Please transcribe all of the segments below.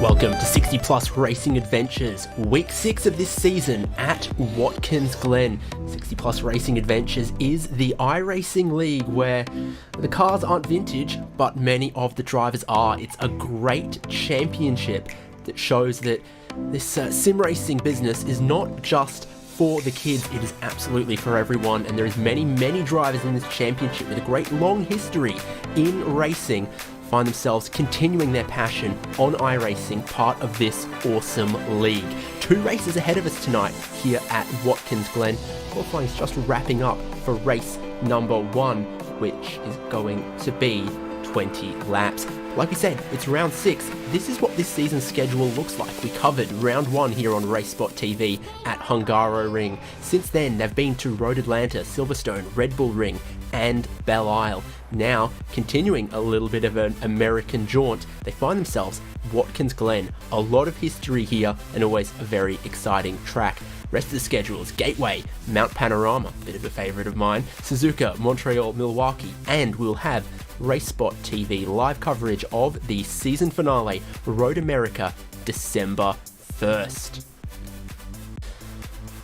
Welcome to 60 Plus Racing Adventures, week 6 of this season at Watkins, Glen. 60 Plus Racing Adventures is the iRacing league where the cars aren't vintage, but many of the drivers are. It's a great championship that shows that this sim racing business is not just for the kids, it is absolutely for everyone, and there is many drivers in this championship with a great long history in racing find themselves continuing their passion on iRacing, part of this awesome league. 2 races ahead of us tonight here at Watkins Glen. Qualifying is just wrapping up for race number 1, which is going to be 20 laps. Like we said, it's round 6. This is what this season's schedule looks like. We covered round 1 here on RaceSpotTV at Hungaroring. Since then, they've been to Road Atlanta, Silverstone, Red Bull Ring, and Belle Isle. Now, continuing a little bit of an American jaunt, they find themselves Watkins Glen. A lot of history here and always a very exciting track. Rest of the schedule is Gateway, Mount Panorama, bit of a favourite of mine, Suzuka, Montreal, Milwaukee, and we'll have RaceSpotTV live coverage of the season finale, Road America, December 1st.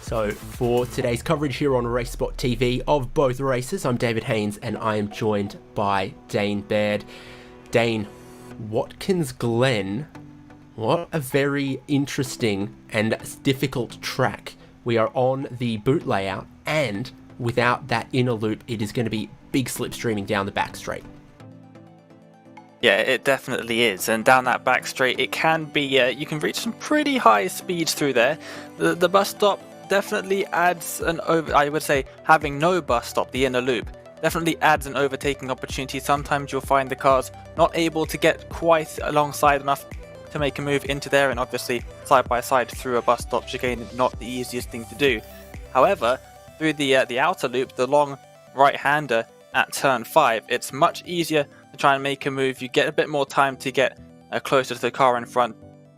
So for today's coverage here on RaceSpotTV of both races, I'm David Haynes and I am joined by Dane Baird. Dane, Watkins Glen, what a very interesting and difficult track. We are on the boot layout, and without that inner loop, it is going to be big slipstreaming down the back straight. Yeah, it definitely is, and down that back straight it can be, you can reach some pretty high speeds through there. The bus stop definitely adds I would say having no bus stop, the inner loop, definitely adds an overtaking opportunity. Sometimes you'll find the cars not able to get quite alongside enough to make a move into there, and obviously side by side through a bus stop chicane is not the easiest thing to do. However, through the outer loop, the long right-hander at turn 5, it's much easier to try and make a move. You get a bit more time to get closer to the car in front,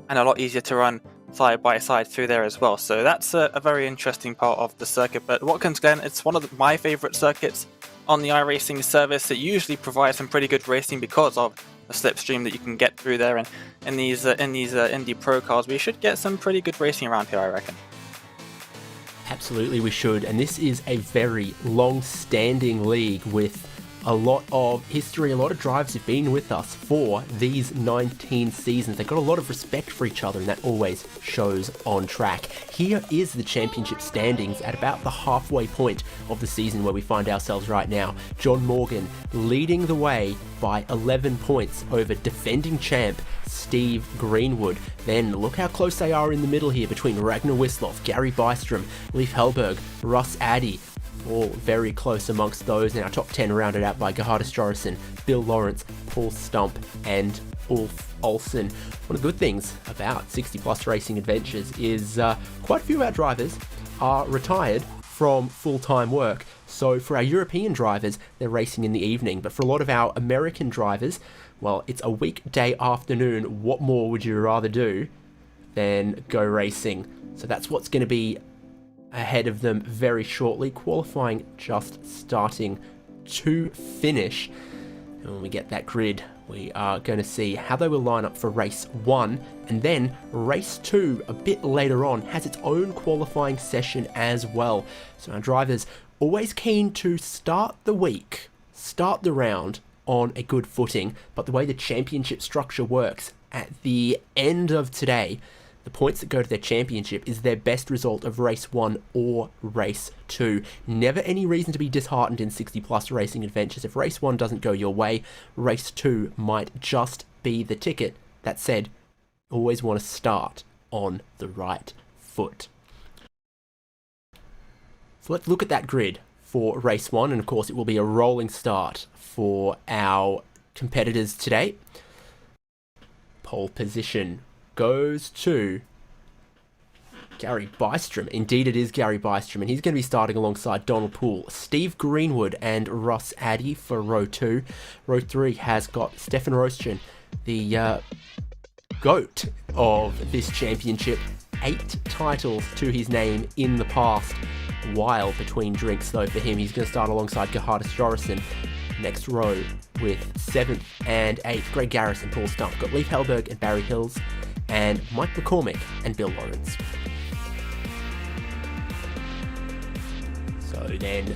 and a lot easier to run side by side through there as well. So that's a very interesting part of the circuit. But Watkins Glen, it's one of my favourite circuits on the iRacing service. It usually provides some pretty good racing because of the slipstream that you can get through there, and in these Indy Pro cars we should get some pretty good racing around here, I reckon. Absolutely we should, and this is a very long-standing league with a lot of history. A lot of drivers have been with us for these 19 seasons. They've got a lot of respect for each other, and that always shows on track. Here is the championship standings at about the halfway point of the season where we find ourselves right now. John Morgan leading the way by 11 points over defending champ Steve Greenwood. Then look how close they are in the middle here between Ragnar Wisloff, Gary Bystrom, Leif Hellberg, Russ Addy. All very close amongst those. Now top 10 rounded out by Gerhard Storrison, Bill Lawrence, Paul Stump, and Ulf Olsen. One of the good things about 60 Plus Racing Adventures is quite a few of our drivers are retired from full-time work. So for our European drivers, they're racing in the evening. But for a lot of our American drivers, well, it's a weekday afternoon. What more would you rather do than go racing? So that's what's going to be ahead of them very shortly. Qualifying just starting to finish. And when we get that grid, we are going to see how they will line up for race 1, and then race 2 a bit later on has its own qualifying session as well. So our drivers always keen to start the week, start the round on a good footing, but the way the championship structure works, at the end of today, the points that go to their championship is their best result of race 1 or race 2. Never any reason to be disheartened in 60 Plus Racing Adventures. If race 1 doesn't go your way, race 2 might just be the ticket. That said, always want to start on the right foot. So let's look at that grid for race 1, and of course it will be a rolling start for our competitors today. Pole position goes to Gary Bystrom. Indeed, it is Gary Bystrom, and he's going to be starting alongside Donald Poole, Steve Greenwood, and Russ Addy for row 2. Row 3 has got Stefan Rostjen, the GOAT of this championship. 8 titles to his name in the past. While between drinks, though, for him, he's going to start alongside Gerhard Storrison. Next row with 7th and 8th, Greg Garrison, Paul Stump. Got Leif Hellberg and Barry Hills. and Mike McCormick and Bill Lawrence. So then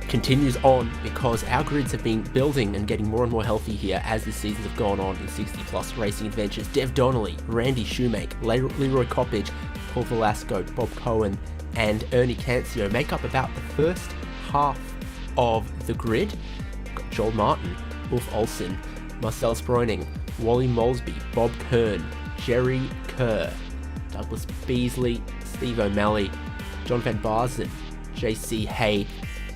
continues on, because our grids have been building and getting more and more healthy here as the seasons have gone on in 60 Plus Racing Adventures. Dev Donnelly, Randy Shoemake, Leroy Coppage, Paul Velasco, Bob Cohen and Ernie Cancio make up about the first half of the grid. We've got Joel Martin, Ulf Olsen, Marcel Sproining, Wally Molesby, Bob Kern, Jerry Kerr, Douglas Beasley, Steve O'Malley, John Van Barzen, JC Hay,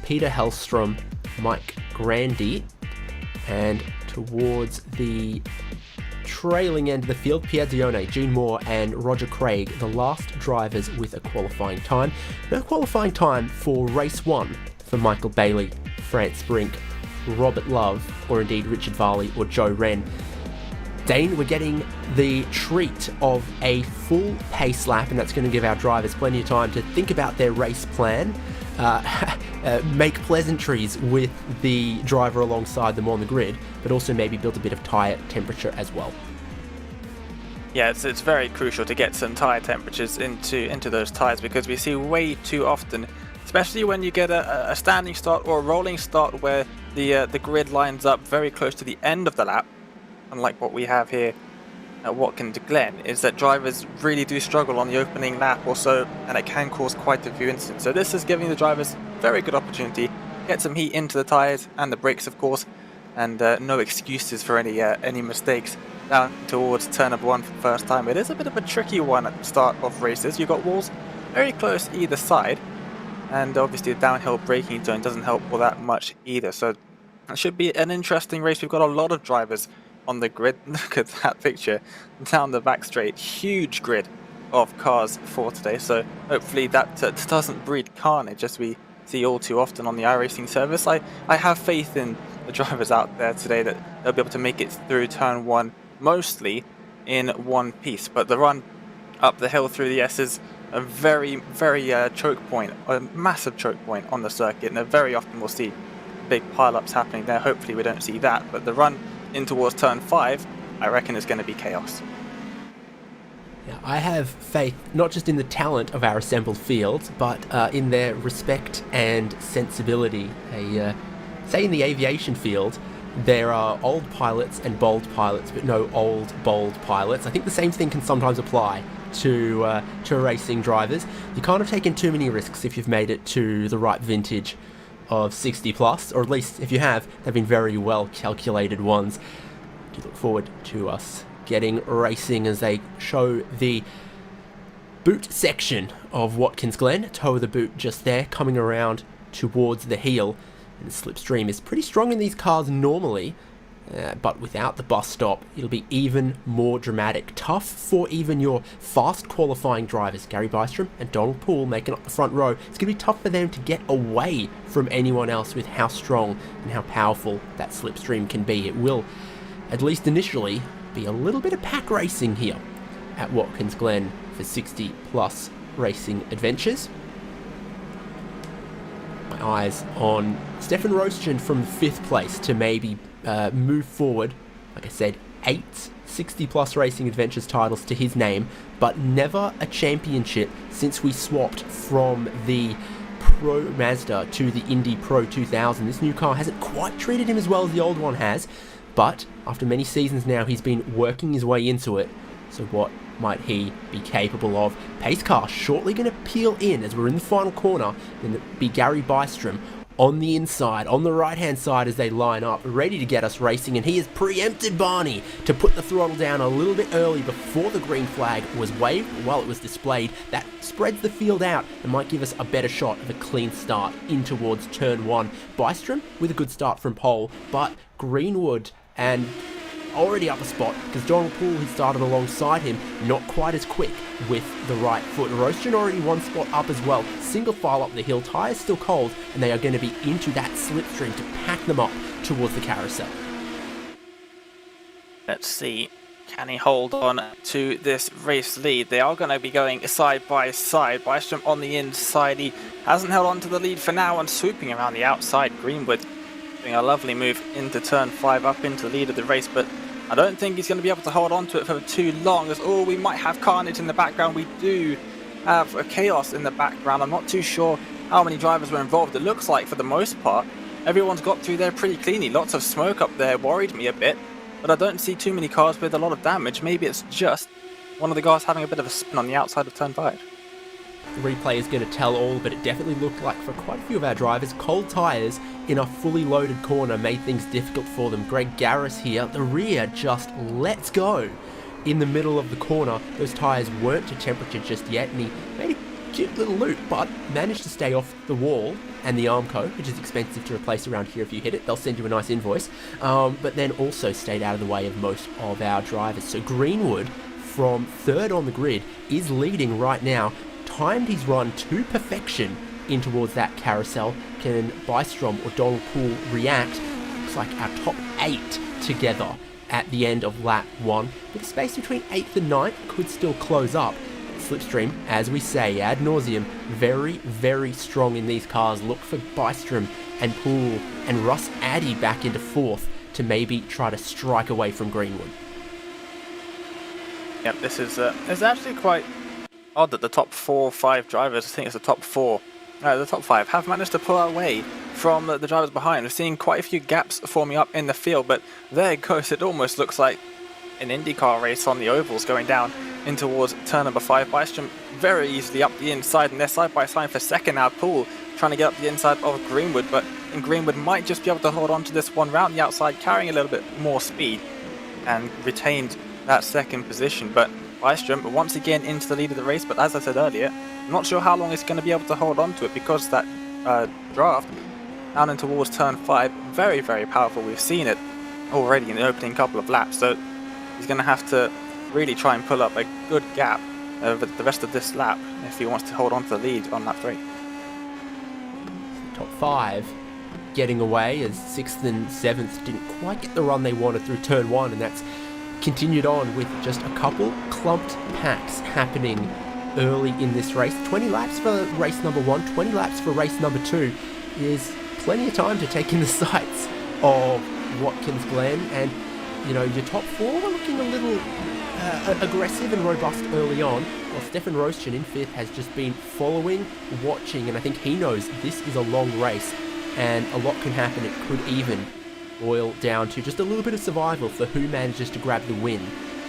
Peter Hellstrom, Mike Grandy, and towards the trailing end of the field, Pierre Dione, Gene Moore and Roger Craig, the last drivers with a qualifying time. No qualifying time for race 1 for Michael Bailey, France Brink, Robert Love, or indeed Richard Varley or Joe Wren. Dane, we're getting the treat of a full pace lap, and that's going to give our drivers plenty of time to think about their race plan, make pleasantries with the driver alongside them on the grid, but also maybe build a bit of tyre temperature as well. Yeah, it's very crucial to get some tyre temperatures into those tyres, because we see way too often, especially when you get a standing start or a rolling start where the grid lines up very close to the end of the lap, unlike what we have here at Watkins Glen, is that drivers really do struggle on the opening lap or so, and it can cause quite a few incidents. So this is giving the drivers very good opportunity, get some heat into the tyres and the brakes of course, and no excuses for any mistakes down towards turn number 1 for the first time. It is a bit of a tricky one at the start of races. You've got walls very close either side, and obviously the downhill braking zone doesn't help all that much either. So it should be an interesting race. We've got a lot of drivers on the grid. Look at that picture down the back straight, huge grid of cars for today, so hopefully that doesn't breed carnage as we see all too often on the iRacing service. I have faith in the drivers out there today that they'll be able to make it through turn 1 mostly in one piece, but the run up the hill through the S is a very choke point, a massive choke point on the circuit, and very often we'll see big pile-ups happening there. Hopefully we don't see that, but the run in towards turn 5, I reckon, is going to be chaos. Now, I have faith not just in the talent of our assembled fields, but in their respect and sensibility. Say in the aviation field, there are old pilots and bold pilots, but no old, bold pilots. I think the same thing can sometimes apply to racing drivers. You can't have taken too many risks if you've made it to the right vintage of 60 plus, or at least if you have, they've been very well calculated ones. I do look forward to us getting racing as they show the boot section of Watkins Glen. Toe of the boot just there, coming around towards the heel. And the slipstream is pretty strong in these cars normally, but without the bus stop, it'll be even more dramatic. Tough for even your fast qualifying drivers, Gary Bystrom and Donald Poole making up the front row. It's going to be tough for them to get away from anyone else with how strong and how powerful that slipstream can be. It will, at least initially, be a little bit of pack racing here at Watkins Glen for 60 plus racing adventures. My eyes on Stefan Rostgen from 5th place to maybe move forward. Like I said, 8 60 plus racing adventures titles to his name, but never a championship since we swapped from the Pro Mazda to the Indy Pro 2000. This new car hasn't quite treated him as well as the old one has, but after many seasons now, he's been working his way into it. So what might he be capable of? Pace car shortly going to peel in as we're in the final corner, and it'll be Gary Bystrom on the inside, on the right-hand side as they line up, ready to get us racing, and he has preempted Barney to put the throttle down a little bit early before the green flag was waved while it was displayed. That spreads the field out and might give us a better shot of a clean start in towards turn 1. Bystrom with a good start from pole, but Greenwood and already up a spot because Donald Poole, who started alongside him, not quite as quick with the right foot. Rostgen already one spot up as well. Single file up the hill, tyres still cold, and they are going to be into that slipstream to pack them up towards the carousel. Let's see, can he hold on to this race lead? They are going to be going side by side. Bystrom on the inside, he hasn't held on to the lead for now and swooping around the outside. Greenwood doing a lovely move into turn 5 up into the lead of the race, but I don't think he's going to be able to hold on to it for too long, as we might have carnage in the background. We do have a chaos in the background. I'm not too sure how many drivers were involved. It looks like for the most part everyone's got through there pretty cleanly. Lots of smoke up there worried me a bit, but I don't see too many cars with a lot of damage. Maybe it's just one of the guys having a bit of a spin on the outside of turn 5. The replay is going to tell all, but it definitely looked like for quite a few of our drivers, cold tyres in a fully loaded corner made things difficult for them. Greg Garris here, the rear just lets go in the middle of the corner. Those tyres weren't to temperature just yet, and he made a cute little loop, but managed to stay off the wall and the Armco, which is expensive to replace around here. If you hit it, they'll send you a nice invoice, but then also stayed out of the way of most of our drivers. So Greenwood, from third on the grid, is leading right now. Timed his run to perfection in towards that carousel. Can Bystrom or Donald Poole react? Looks like our top 8 together at the end of lap 1. But the space between 8th and 9th could still close up. Slipstream, as we say ad nauseum, very, very strong in these cars. Look for Bystrom and Poole and Russ Addy back into 4th to maybe try to strike away from Greenwood. Yep, this is actually quite odd that the top 4 or 5 drivers, I think it's the top 4, the top 5, have managed to pull away from the drivers behind. We're seeing quite a few gaps forming up in the field, but there it goes. It almost looks like an IndyCar race on the ovals going down in towards turn number 5. Bystrom very easily up the inside, and they're side by side for second now. Poole trying to get up the inside of Greenwood, but Greenwood might just be able to hold on to this one round the outside, carrying a little bit more speed, and retained that second position. But Bystrom once again into the lead of the race, but as I said earlier, I'm not sure how long he's going to be able to hold on to it, because that draft down in towards turn 5, very, very powerful. We've seen it already in the opening couple of laps, so he's going to have to really try and pull up a good gap over the rest of this lap if he wants to hold on to the lead on lap 3. Top 5 getting away, as 6th and 7th didn't quite get the run they wanted through turn 1, and that's continued on with just a couple clumped packs happening early in this race. 20 laps for race number 1, 20 laps for race number 2 is plenty of time to take in the sights of Watkins, Glen, and you know, your top 4 are looking a little aggressive and robust early on, while Stefan Roschen in 5th has just been following, watching, and I think he knows this is a long race and a lot can happen. It could even boil down to just a little bit of survival for who manages to grab the win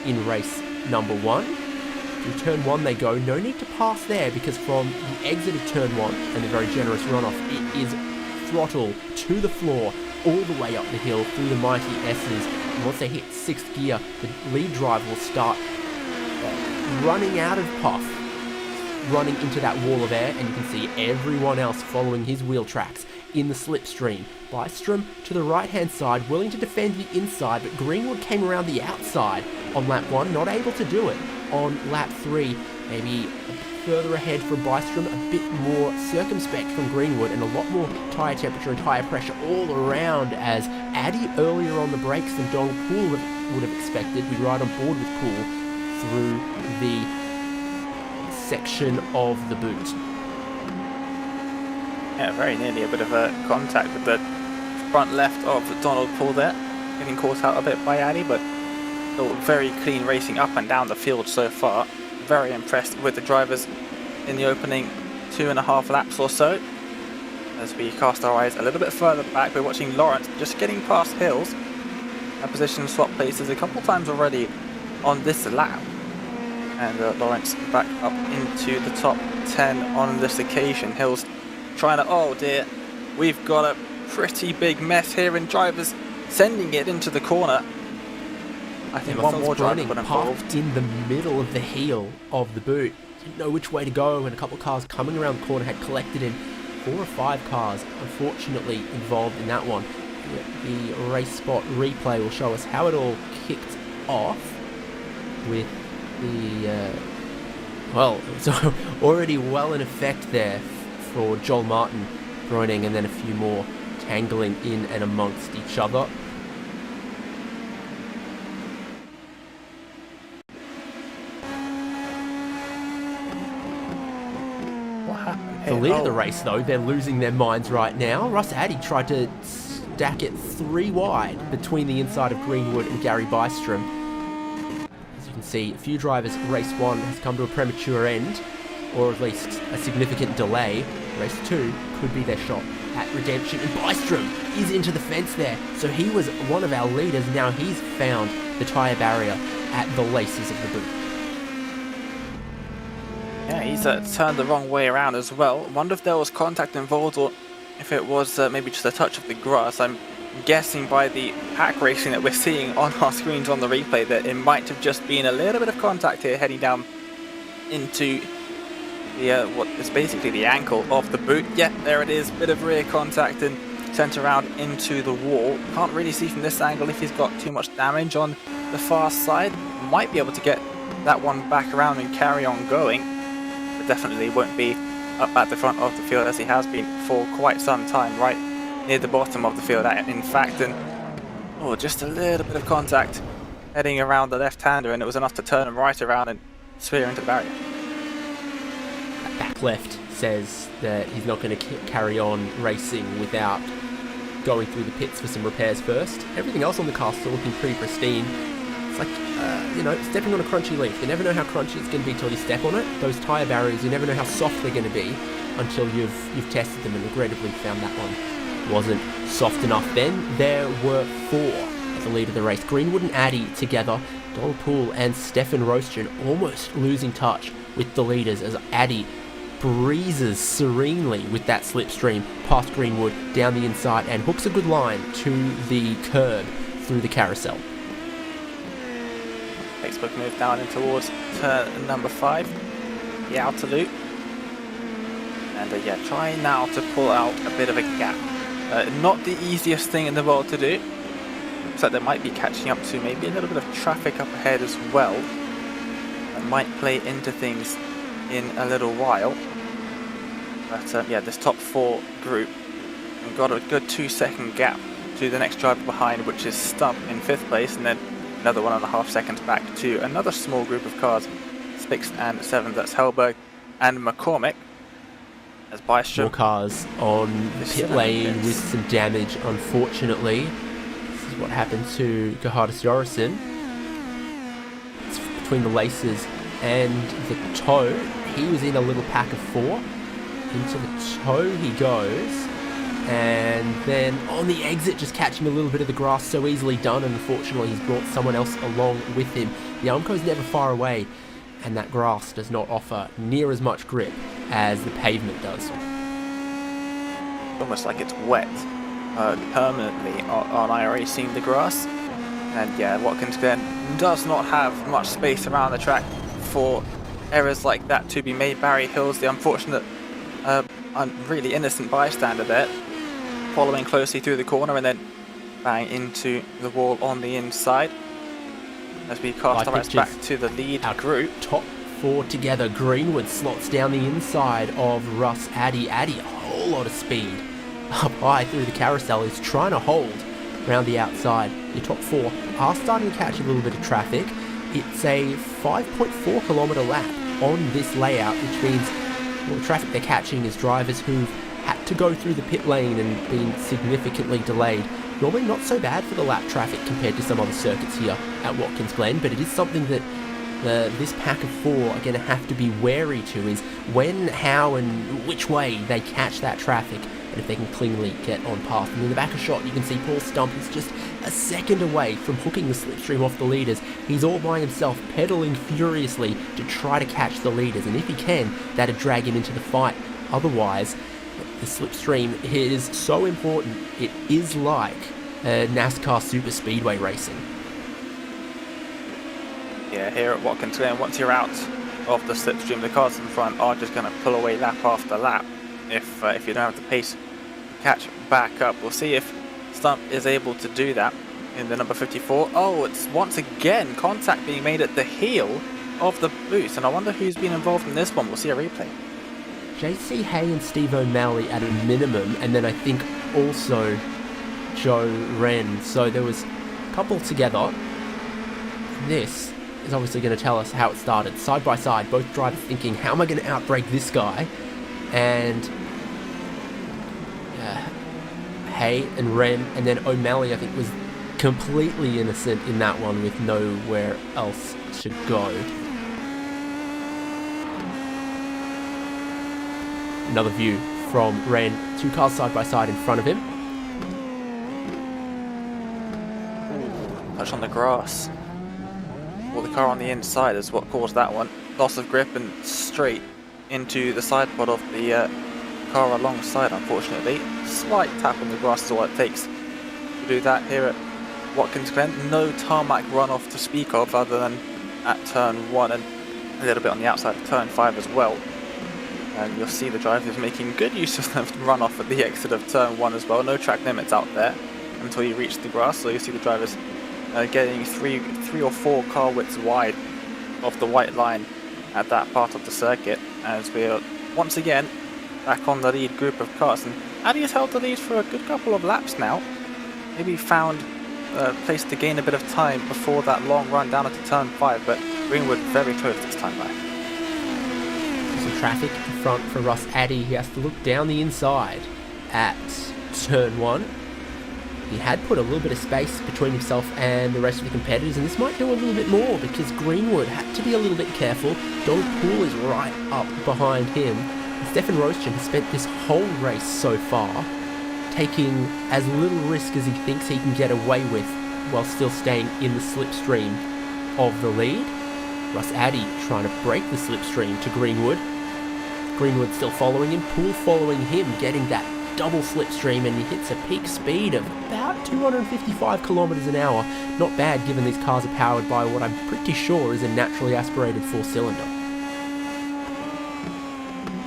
in race number 1. Through turn 1 they go. No need to pass there, because from the exit of turn 1 and the very generous runoff, it is throttle to the floor all the way up the hill through the mighty S's. And once they hit 6th gear, the lead driver will start running out of puff, running into that wall of air, and you can see everyone else following his wheel tracks in the slipstream. Bystrom to the right hand side, willing to defend the inside, but Greenwood came around the outside on lap 1, not able to do it on lap 3. Maybe further ahead from Bystrom, a bit more circumspect from Greenwood, and a lot more tyre temperature and tyre pressure all around, as Addy earlier on the brakes than Donald Poole would have expected. We ride on board with Poole through the section of the boot. Yeah, very nearly a bit of a contact with the front left of Donald Poole there, getting caught out a bit by Addy, but still very clean racing up and down the field so far. Very impressed with the drivers in the opening 2.5 laps or so. As we cast our eyes a little bit further back, we're watching Lawrence just getting past Hills. A position swap places a couple times already on this lap, and Lawrence back up into the top 10 on this occasion. Hills trying to, oh dear, we've got a pretty big mess here, and drivers sending it into the corner. I think one more driver got involved in the middle of the heel of the boot. Didn't know which way to go, and a couple of cars coming around the corner had collected him. 4 or 5 cars unfortunately involved in that one. The race spot replay will show us how it all kicked off with the well, it's already well in effect there for Joel Martin joining, and then a few more tangling in and amongst each other. What happened The lead of the race, though, they're losing their minds right now. Russ Addy tried to stack it 3 wide between the inside of Greenwood and Gary Bystrom. As you can see, a few drivers, race 1 has come to a premature end, or at least a significant delay. Race 2 could be their shot at redemption, and Bystrom is into the fence there. So he was one of our leaders, now he's found the tyre barrier at the laces of the boot. Yeah, he's turned the wrong way around as well. Wonder if there was contact involved, or if it was maybe just a touch of the grass. I'm guessing by the pack racing that we're seeing on our screens on the replay that it might have just been a little bit of contact here heading down into the what is basically the ankle of the boot. Yeah, there it is, bit of rear contact and sent around into the wall. Can't really see from this angle if he's got too much damage on the far side. Might be able to get that one back around and carry on going, but definitely won't be up at the front of the field as he has been for quite some time, right near the bottom of the field in fact. And oh, just a little bit of contact heading around the left-hander, and it was enough to turn him right around and spear into the barrier. Back left says that he's not going to carry on racing without going through the pits for some repairs first. Everything else on the car still looking pretty pristine. It's like, you know, stepping on a crunchy leaf. You never know how crunchy it's going to be till you step on it. Those tyre barriers, you never know how soft they're going to be until you've tested them, and regrettably found that one wasn't soft enough. Then there were 4 at the lead of the race. Greenwood and Addy together. Donald Poole and Stefan Roastgen almost losing touch with the leaders as Addy breezes serenely with that slipstream past Greenwood down the inside and hooks a good line to the curb through the carousel. Facebook move down in towards turn number 5, the outer loop, and yeah, trying now to pull out a bit of a gap. Not the easiest thing in the world to do. Looks like they might be catching up to maybe a little bit of traffic up ahead as well. That might play into things in a little while. But yeah, this top 4 group, we've got a good 2-second gap to the next driver behind, which is Stump in 5th place, and then another 1.5 seconds back to another small group of cars, 6th and 7th. That's Helberg and McCormick. As Bystrom. More cars on the pit lane with some damage, unfortunately. This is what happened to Gerhardus Jorgensen. It's between the laces and the toe. He was in a little pack of 4. Into the toe he goes, and then on the exit just catching a little bit of the grass. So easily done, and unfortunately he's brought someone else along with him. The Armco's never far away, and that grass does not offer near as much grip as the pavement does. Almost like it's wet permanently on iRacing, the grass. And yeah, Watkins Glen does not have much space around the track for errors like that to be made. Barry Hills, the unfortunate really innocent bystander there, following closely through the corner and then bang into the wall on the inside. As we cast our eyes back to the lead group. Top 4 together. Greenwood slots down the inside of Russ. Addy, a whole lot of speed up high through the carousel. Is trying to hold around the outside. Your top 4 are starting to catch a little bit of traffic. It's a 5.4 kilometre lap on this layout, which means the traffic they're catching is drivers who've had to go through the pit lane and been significantly delayed. Normally not so bad for the lap traffic compared to some other circuits here at Watkins Glen, but it is something that this pack of 4 are going to have to be wary to, is when, how and which way they catch that traffic, and if they can cleanly get on path. And in the back of shot you can see Paul Stump is just a second away from hooking the slipstream off the leaders. He's all by himself, pedaling furiously to try to catch the leaders, and if he can, that'd drag him into the fight. Otherwise, the slipstream is so important. It is like NASCAR super speedway racing. Yeah, here at Watkins Glen, once you're out of the slipstream, the cars in front are just going to pull away lap after lap if you don't have the pace to catch back up. We'll see if Stump is able to do that in the number 54. Oh, it's once again contact being made at the heel of the boost, and I wonder who's been involved in this one. We'll see a replay. JC Hay and Steve O'Malley at a minimum, and then I think also Joe Wren. So there was a couple together. This is obviously going to tell us how it started. Side by side, both drivers thinking, how am I going to outbrake this guy? And Hay and Rem, and then O'Malley I think was completely innocent in that one with nowhere else to go. Another view from Ren, 2 cars side by side in front of him. Touch on the grass. Well, the car on the inside is what caused that one. Loss of grip and straight into the side pod of the car alongside, unfortunately. Slight tap on the grass is all it takes to do that here at Watkins Glen. No tarmac runoff to speak of other than at turn 1 and a little bit on the outside of turn 5 as well. And you'll see the drivers making good use of the runoff at the exit of turn 1 as well. No track limits out there until you reach the grass, so you see the drivers getting three or four car widths wide of the white line at that part of the circuit, as we're once again back on the lead group of cars. And Addy has held the lead for a good couple of laps now. Maybe found a place to gain a bit of time before that long run down into turn 5, but Greenwood very close this time back. Some traffic in front for Russ Addy. He has to look down the inside at turn 1. He had put a little bit of space between himself and the rest of the competitors, and this might do a little bit more because Greenwood had to be a little bit careful. Donald Poole is right up behind him. And Stefan Roschen has spent this whole race so far taking as little risk as he thinks he can get away with while still staying in the slipstream of the lead. Russ Addy trying to break the slipstream to Greenwood. Greenwood still following him, Poole following him, getting that double slipstream, and he hits a peak speed of about 255 kilometers an hour. Not bad given these cars are powered by what I'm pretty sure is a naturally aspirated 4-cylinder.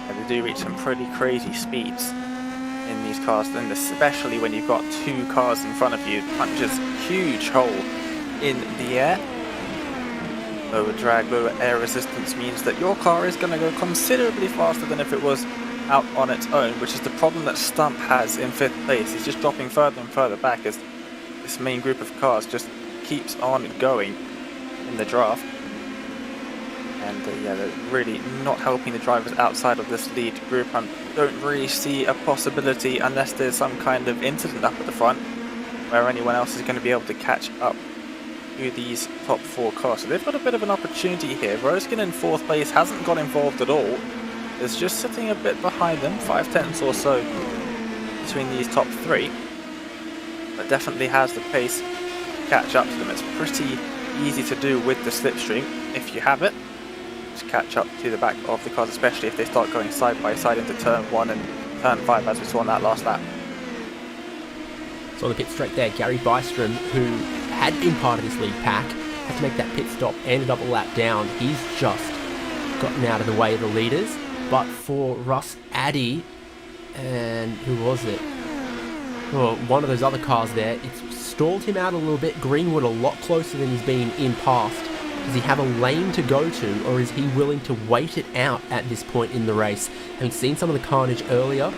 And they do reach some pretty crazy speeds in these cars, and especially when you've got 2 cars in front of you. Punches huge hole in the air. Lower drag, lower air resistance means that your car is going to go considerably faster than if it was out on its own, which is the problem that Stump has in 5th place. He's just dropping further and further back as this main group of cars just keeps on going in the draft. And yeah, they're really not helping the drivers outside of this lead group. I don't really see a possibility, unless there's some kind of incident up at the front, where anyone else is going to be able to catch up to these top 4 cars. So they've got a bit of an opportunity here. Roskin in 4th place hasn't got involved at all. Is just sitting a bit behind them, 5/10 or so between these top 3, but definitely has the pace to catch up to them. It's pretty easy to do with the slipstream if you have it. Just catch up to the back of the cars, especially if they start going side by side into turn 1 and turn 5, as we saw in that last lap. So on the pit straight there, Gary Bystrom, who had been part of this lead pack, had to make that pit stop, ended up a lap down. He's just gotten out of the way of the leaders. But for Russ Addy, and who was it? Oh, one of those other cars there, it's stalled him out a little bit. Greenwood a lot closer than he's been in past. Does he have a lane to go to, or is he willing to wait it out at this point in the race? Having seen some of the carnage earlier,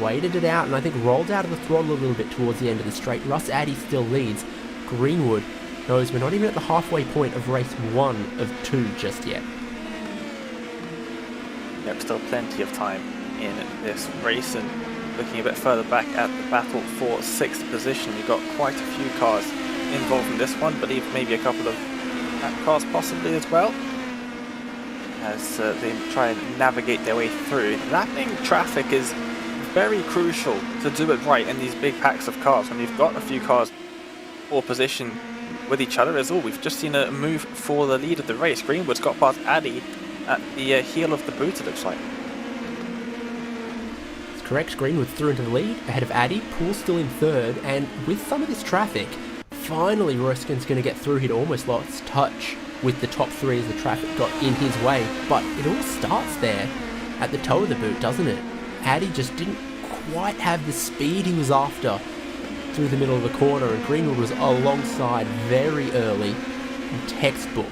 waited it out and I think rolled out of the throttle a little bit towards the end of the straight. Russ Addy still leads. Greenwood knows we're not even at the halfway point of race 1 of 2 just yet. Yep, still plenty of time in this race, and looking a bit further back at the battle for 6th position, we've got quite a few cars involved in this one. I believe maybe a couple of cars possibly as well, as they try and navigate their way through. Lapping traffic is very crucial to do it right in these big packs of cars. When you've got a few cars for position with each other, as all we've just seen a move for the lead of the race. Greenwood's got past Addy at the heel of the boot, it looks like. That's correct. Greenwood through into the lead ahead of Addy. Poole still in 3rd, and with some of this traffic, finally Roskin's going to get through. He'd almost lost touch with the top 3 as the traffic got in his way, but it all starts there at the toe of the boot, doesn't it? Addy just didn't quite have the speed he was after through the middle of the corner, and Greenwood was alongside very early, textbook,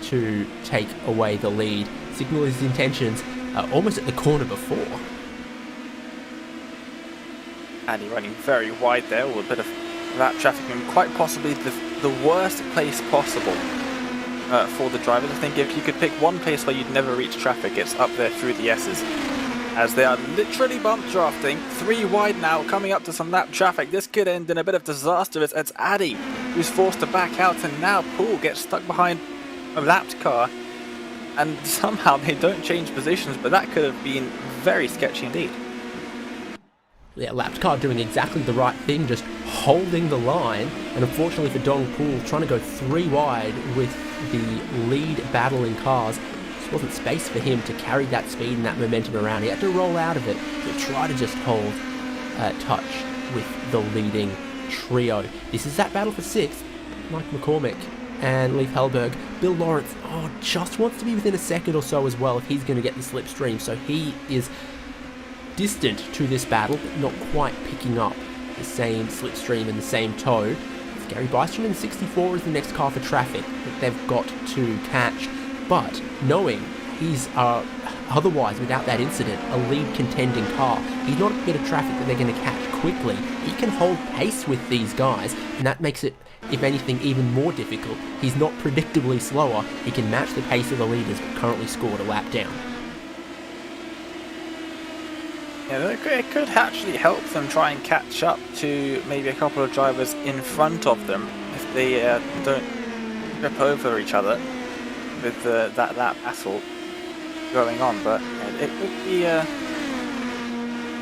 to take away the lead, signal his intentions almost at the corner before. Addy running very wide there, with a bit of that traffic, and quite possibly the worst place possible for the drivers. I think if you could pick one place where you'd never reach traffic, it's up there through the S's. as they are literally bump drafting. 3 wide now, coming up to some lap traffic. This could end in a bit of disaster as it's Addy who's forced to back out, and now Paul gets stuck behind a lapped car. And somehow they don't change positions, but that could have been very sketchy indeed. Yeah, lapped car doing exactly the right thing, just holding the line, and unfortunately for Dong Pool, trying to go 3 wide with the lead battling cars. There wasn't space for him to carry that speed and that momentum around. He had to roll out of it to try to just hold touch with the leading trio. This is that battle for 6th. Mike McCormick and Leif Hellberg. Bill Lawrence, just wants to be within a second or so as well if he's going to get the slipstream. So he is distant to this battle, but not quite picking up the same slipstream and the same tow. Gary Bystrom in 64 is the next car for traffic that they've got to catch. But knowing he's otherwise, without that incident, a lead contending car, he's not a bit of traffic that they're going to catch quickly. He can hold pace with these guys, and that makes it, if anything, even more difficult. He's not predictably slower. He can match the pace of the leaders, but currently scored a lap down. Yeah, it could actually help them try and catch up to maybe a couple of drivers in front of them if they don't trip over each other with that battle going on. But it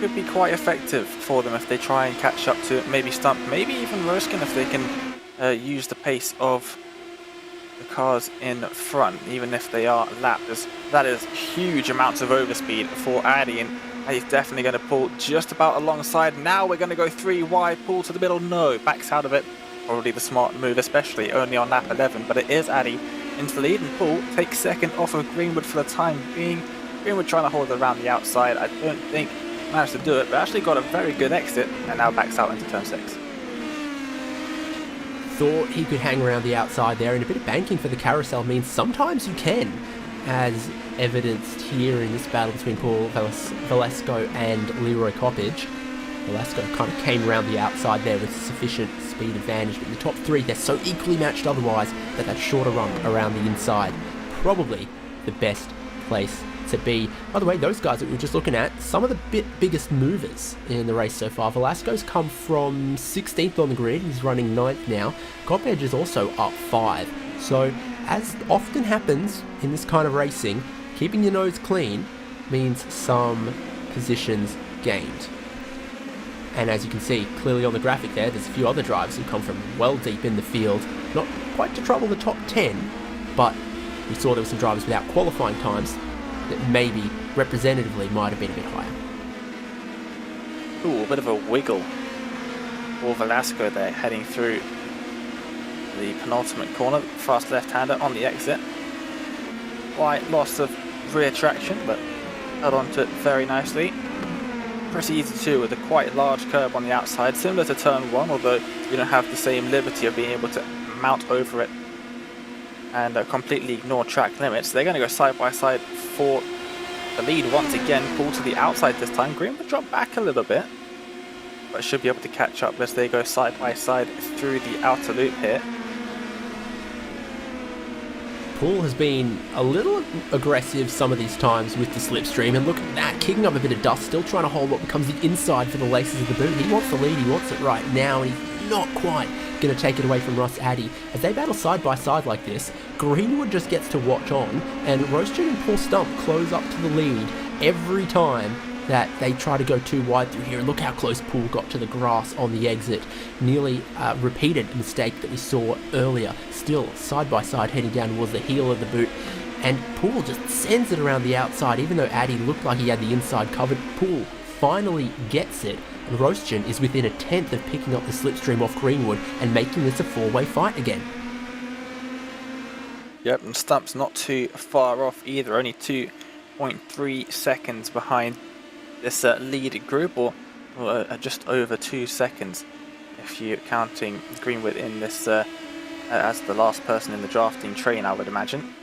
could be quite effective for them if they try and catch up to maybe Stump, maybe even Roskin if they can use the pace of the cars in front, even if they are lapped. That is huge amounts of overspeed for Addy, and he's definitely going to pull just about alongside. Now we're going to go 3 wide, pull to the middle. No, backs out of it. Probably the smart move, especially only on lap 11, but it is Addy into the lead, and Paul takes second off of Greenwood for the time being. Greenwood trying to hold it around the outside. I don't think he managed to do it, but actually got a very good exit and now backs out into turn 6. Thought he could hang around the outside there, and a bit of banking for the carousel means sometimes you can, as evidenced here in this battle between Paul Velasco and Leroy Coppage. Velasco kind of came around the outside there with sufficient speed advantage, but in the top 3 they're so equally matched otherwise that shorter run around the inside, probably the best place to be. By the way, those guys that we were just looking at, some of the biggest movers in the race so far. Velasco's come from 16th on the grid, he's running 9th now. Coppage is also up 5. So, as often happens in this kind of racing, keeping your nose clean means some positions gained. And as you can see clearly on the graphic there, there's a few other drivers who come from well deep in the field, not quite to trouble the top 10, but we saw there were some drivers without qualifying times that maybe representatively might have been a bit higher. Ooh, a bit of a wiggle for Velasco there, heading through the penultimate corner, fast left-hander on the exit. Quite loss of rear traction, but held onto it very nicely. Pretty easy too, with a quite large curb on the outside, similar to turn 1, although you don't have the same liberty of being able to mount over it and completely ignore track limits. They're going to go side by side for the lead once again. Pull to the outside this time. Green will drop back a little bit, but should be able to catch up as they go side by side through the outer loop here. Paul has been a little aggressive some of these times with the slipstream, and look at that, kicking up a bit of dust, still trying to hold what becomes the inside for the laces of the boot. He wants the lead, he wants it right now, and he's not quite going to take it away from Russ Addy. As they battle side by side like this, Greenwood just gets to watch on, and Roasted and Paul Stump close up to the lead every time that they try to go too wide through here. And look how close Paul got to the grass on the exit. Nearly repeated a mistake that we saw earlier. Still side by side heading down towards the heel of the boot. And Paul just sends it around the outside, even though Addy looked like he had the inside covered. Paul finally gets it. And Roastgen is within a tenth of picking up the slipstream off Greenwood and making this a 4-way fight again. Yep, and Stump's not too far off either, only 2.3 seconds behind this lead group, or just over 2 seconds if you're counting Greenwood in this as the last person in the drafting train, I would imagine.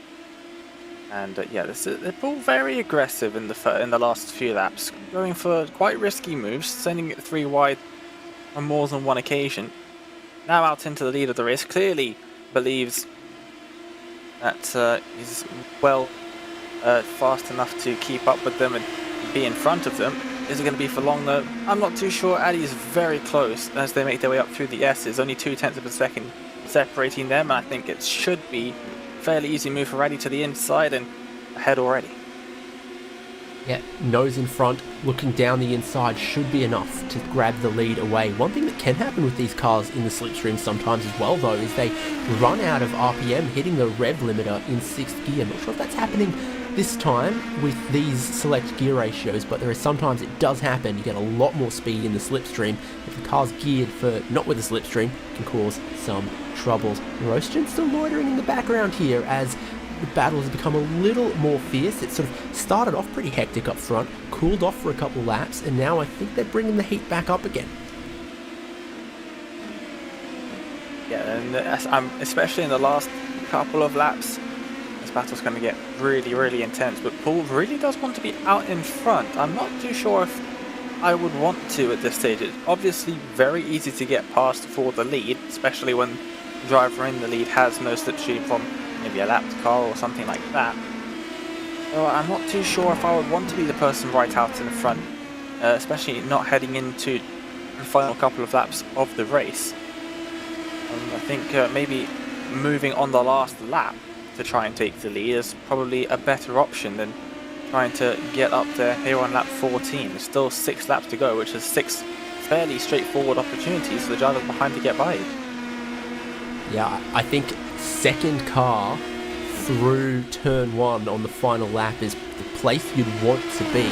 And yeah, they're all very aggressive in the last few laps, going for quite risky moves, sending it 3 wide on more than one occasion. Now out into the lead of the race, clearly believes that he's well fast enough to keep up with them and be in front of them. Is it going to be for long though? I'm not too sure. Addy is very close as they make their way up through the S's. Only 0.2 of a second separating them, and I think it should be fairly easy move for Addy to the inside and ahead already. Yeah, nose in front, looking down the inside should be enough to grab the lead away. One thing that can happen with these cars in the slipstream sometimes as well, though, is they run out of RPM, hitting the rev limiter in 6th gear. Not sure if that's happening this time with these select gear ratios, but there is sometimes it does happen. You get a lot more speed in the slipstream. If the car's geared for not with the slipstream, it can cause some troubles. Roastin still loitering in the background here as the battle has become a little more fierce. It sort of started off pretty hectic up front, cooled off for a couple laps, and now I think they're bringing the heat back up again. Yeah, and especially in the last couple of laps, this battle's going to get really, really intense. But Paul really does want to be out in front. I'm not too sure if I would want to at this stage. It's obviously very easy to get past for the lead, especially when the driver in the lead has no slipstream from maybe a lapped car or something like that. So I'm not too sure if I would want to be the person right out in front, especially not heading into the final couple of laps of the race. I think maybe moving on the last lap to try and take the lead is probably a better option than trying to get up there here on lap 14. There's still 6 laps to go, which is 6 fairly straightforward opportunities for the drivers behind to get by. Yeah, I think second car through turn 1 on the final lap is the place you'd want to be.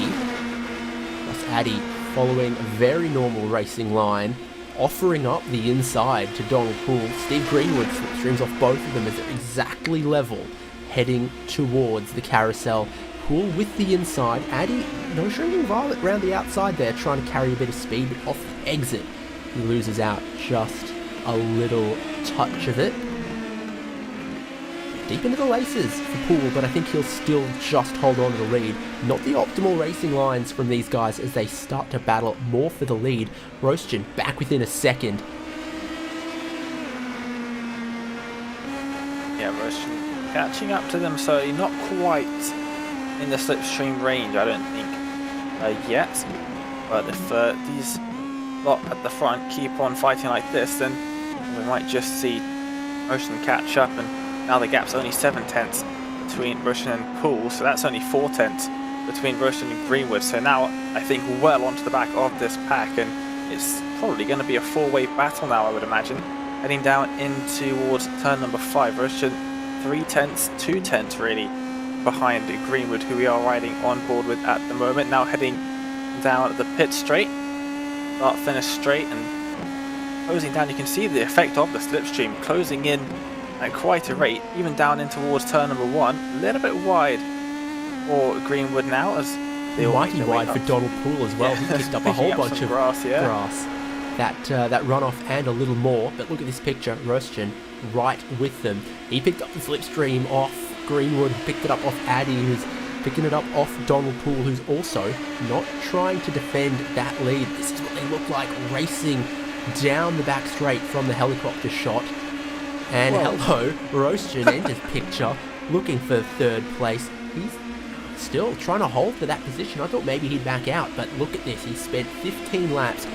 That's Addy following a very normal racing line, offering up the inside to Donald Poole. Steve Greenwood slipstreams off both of them as they're exactly level, heading towards the carousel. Poole with the inside, Addy no shrinking violet round the outside there, trying to carry a bit of speed, but off the exit he loses out just a little touch of it. Deep into the laces for Poole, but I think he'll still just hold on to the lead. Not the optimal racing lines from these guys as they start to battle more for the lead. Roastin back within a second. Yeah, Roastin catching up to them, so not quite in the slipstream range, I don't think, yet. But if these lot at the front keep on fighting like this, then we might just see Roastin catch up, and now the gap's only 0.7 between Roastin and Poole, so that's only 0.4 between Roastin and Greenwood. So now I think well onto the back of this pack, and it's probably going to be a 4-way battle now, I would imagine. Heading down in towards turn number 5, Roastin 0.3, 0.2 really behind Greenwood, who we are riding on board with at the moment. Now heading down at the pit straight, start finish straight, and closing down. You can see the effect of the slipstream closing in at quite a rate, even down in towards turn number 1. A little bit wide for Greenwood now, as they mighty wide for Donald Poole as well. Yeah. He picked up a whole bunch of grass. That runoff and a little more. But look at this picture, Roastin right with them. He picked up the slipstream off Greenwood, picked it up off Addy, who's picking it up off Donald Poole, who's also not trying to defend that lead. This is what they look like racing down the back straight from the helicopter shot. And hello, Roastin enters picture, looking for 3rd place. He's still trying to hold for that position. I thought maybe he'd back out, but look at this. He spent 15 laps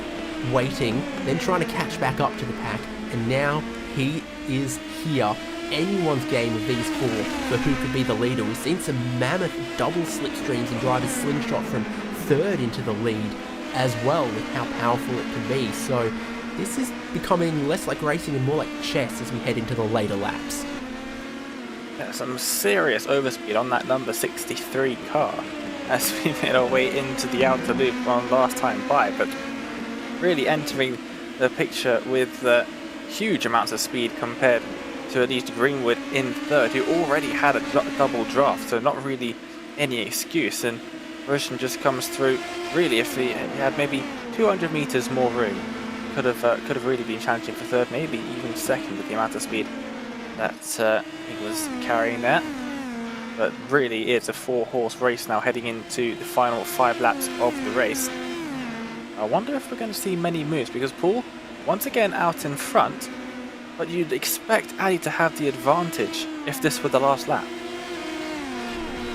waiting, then trying to catch back up to the pack, and now he is here. Anyone's game of these 4 for who could be the leader. We've seen some mammoth double slipstreams and drivers slingshot from 3rd into the lead as well, with how powerful it can be. So this is becoming less like racing and more like chess as we head into the later laps. Yeah, some serious overspeed on that number 63 car as we made our way into the outer loop on last time by, but really entering the picture with huge amounts of speed compared to at least Greenwood in 3rd, who already had a double draft, so not really any excuse. And Roastin just comes through. Really, if he had maybe 200 meters more room, could have really been challenging for 3rd, maybe even 2nd with the amount of speed that he was carrying there. But really, it's a 4-horse race now, heading into the final 5 laps of the race. I wonder if we're going to see many moves, because Poole once again out in front, but you'd expect Addy to have the advantage if this were the last lap.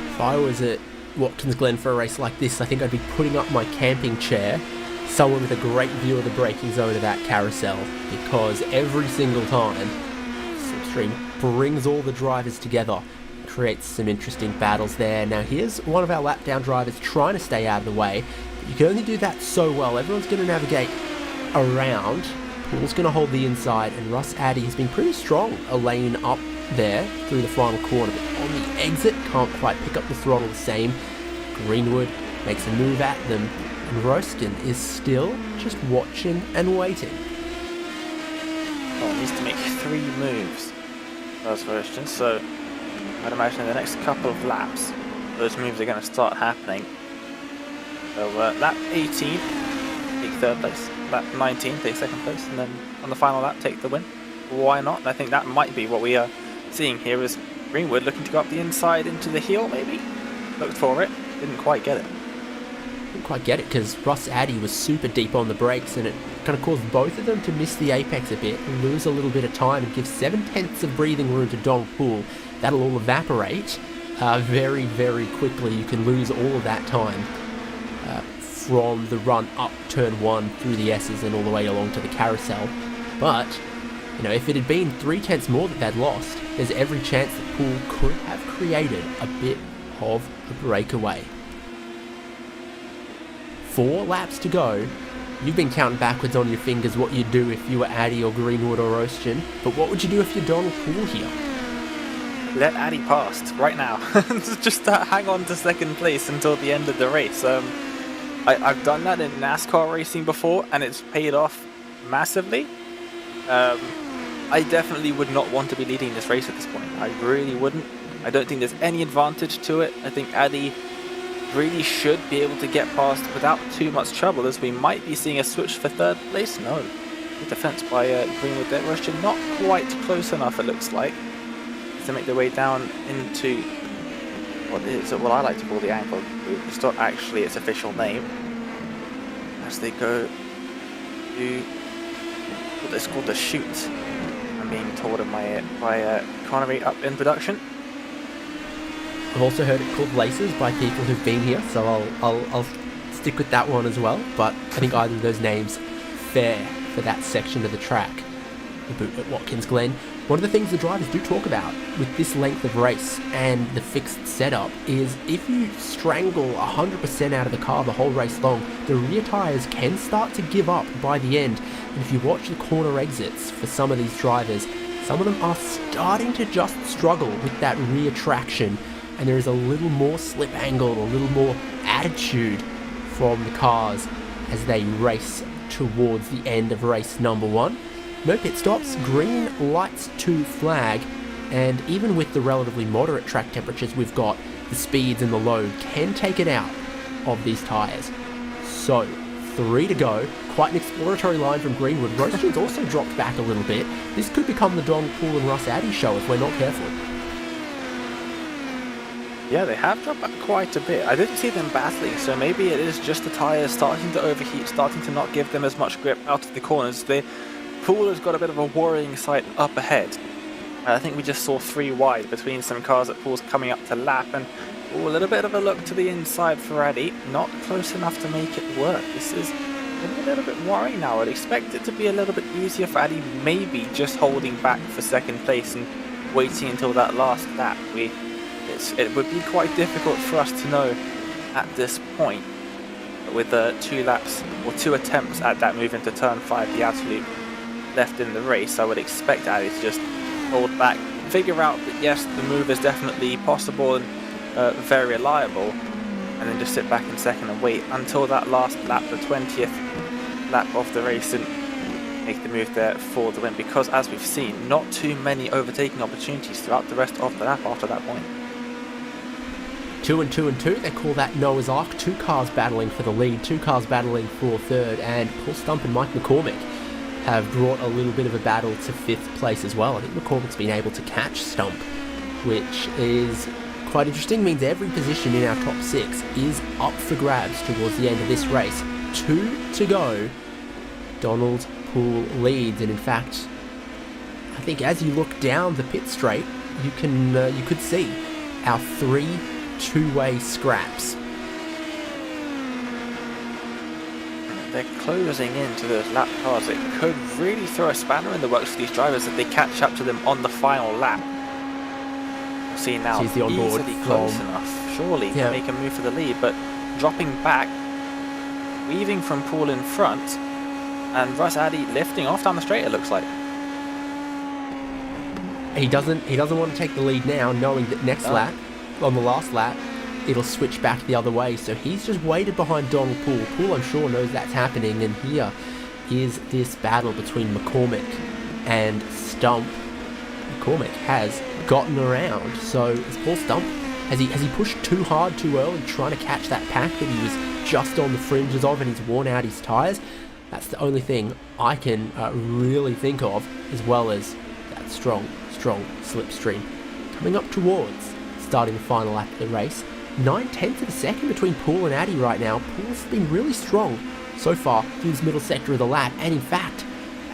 If I was at Watkins Glen for a race like this, I think I'd be putting up my camping chair somewhere with a great view of the braking zone of that carousel, because every single time Slipstream brings all the drivers together, creates some interesting battles there. Now here's one of our lap down drivers trying to stay out of the way, but you can only do that so well. Everyone's going to navigate around. Paul's going to hold the inside, and Russ Addy has been pretty strong a lane up there through the final corner, but on the exit can't quite pick up the throttle the same. Greenwood makes a move at them, and Roskin is still just watching and waiting. Well, he needs to make 3 moves, those versions, so I'd imagine in the next couple of laps those moves are going to start happening. So lap 18, take 3rd place, lap 19, take 2nd place, and then on the final lap take the win. Why not? I think that might be what we are seeing here, is Greenwood looking to go up the inside into the heel maybe. Looked for it, didn't quite get it. Didn't quite get it because Russ Addy was super deep on the brakes, and it kind of caused both of them to miss the apex a bit, lose a little bit of time, and give 7/10 of breathing room to Donald Poole. That'll all evaporate very, very quickly. You can lose all of that time from the run up turn 1 through the S's and all the way along to the carousel. But, you know, if it had been 3/10 more that they'd lost, there's every chance that Poole could have created a bit of a breakaway. 4 laps to go. You've been counting backwards on your fingers what you'd do if you were Addy or Greenwood or Ostian, but what would you do if you're Donald Poole here? Let Addy past right now. Just hang on to 2nd place until the end of the race. I've done that in NASCAR racing before, and it's paid off massively. I definitely would not want to be leading this race at this point. I really wouldn't. I don't think there's any advantage to it. I think Addy really should be able to get past without too much trouble, as we might be seeing a switch for 3rd place. No. Good defense by Greenwood there. Russian not quite close enough, it looks like, to make their way down into what I like to call the ankle group. It's not actually its official name. As they go to what it's called the chute, I'm being told in by Connery up in production. I've also heard it called laces by people who've been here, so I'll stick with that one as well. But I think either of those names fair for that section of the track. The boot at Watkins Glen. One of the things the drivers do talk about with this length of race and the fixed setup is if you strangle 100% out of the car the whole race long, the rear tyres can start to give up by the end. And if you watch the corner exits for some of these drivers, some of them are starting to just struggle with that rear traction, and there is a little more slip angle, a little more attitude from the cars as they race towards the end of race number 1. No pit stops, green lights to flag, and even with the relatively moderate track temperatures we've got, the speeds and the load can take it out of these tyres. So, 3 to go. Quite an exploratory line from Greenwood. Roaston's also dropped back a little bit. This could become the Donald Poole and Russ Addy show if we're not careful. Yeah, they have dropped back quite a bit. I didn't see them battling, so maybe it is just the tyres starting to overheat, starting to not give them as much grip out of the corners. Poole has got a bit of a worrying sight up ahead. I think we just saw 3 wide between some cars that Poole's coming up to lap, and a little bit of a look to the inside for Addy. Not close enough to make it work. This is a little bit worrying now. I'd expect it to be a little bit easier for Addy, maybe just holding back for 2nd place and waiting until that last lap. It would be quite difficult for us to know at this point. But with 2 laps, or 2 attempts at that move into turn 5, the absolute left in the race, I would expect Addy to just hold back, figure out that yes, the move is definitely possible and very reliable, and then just sit back in 2nd and wait until that last lap, the 20th lap of the race, and make the move there for the win, because as we've seen, not too many overtaking opportunities throughout the rest of the lap after that point. 2 and 2 and 2, they call that Noah's Ark. 2 cars battling for the lead, 2 cars battling for 3rd, and Paul Stump and Mike McCormick have brought a little bit of a battle to 5th place as well. I think McCormick's been able to catch Stump, which is quite interesting. Means every position in our top 6 is up for grabs towards the end of this race. 2 to go. Donald Poole leads, and in fact, I think as you look down the pit straight, you could see our 3 two-way scraps. They're closing into those lap cars. It could really throw a spanner in the works for these drivers if they catch up to them on the final lap. We'll see now, She's the onboard easily close enough, surely, to make a move for the lead, but dropping back, weaving from Paul in front, and Russ Addy lifting off down the straight, it looks like. He doesn't want to take the lead now, knowing that next lap, on the last lap, it'll switch back the other way. So he's just waited behind Donald Poole. Poole, I'm sure, knows that's happening, and here is this battle between McCormick and Stump. McCormick has gotten around. So is Paul Stump, has he pushed too hard too early, trying to catch that pack that he was just on the fringes of, and he's worn out his tyres? That's the only thing I can really think of, as well as that strong slipstream. Coming up towards starting the final lap of the race. 9/10 of a second between Poole and Addy right now. Poole's been really strong so far through this middle sector of the lap, and in fact,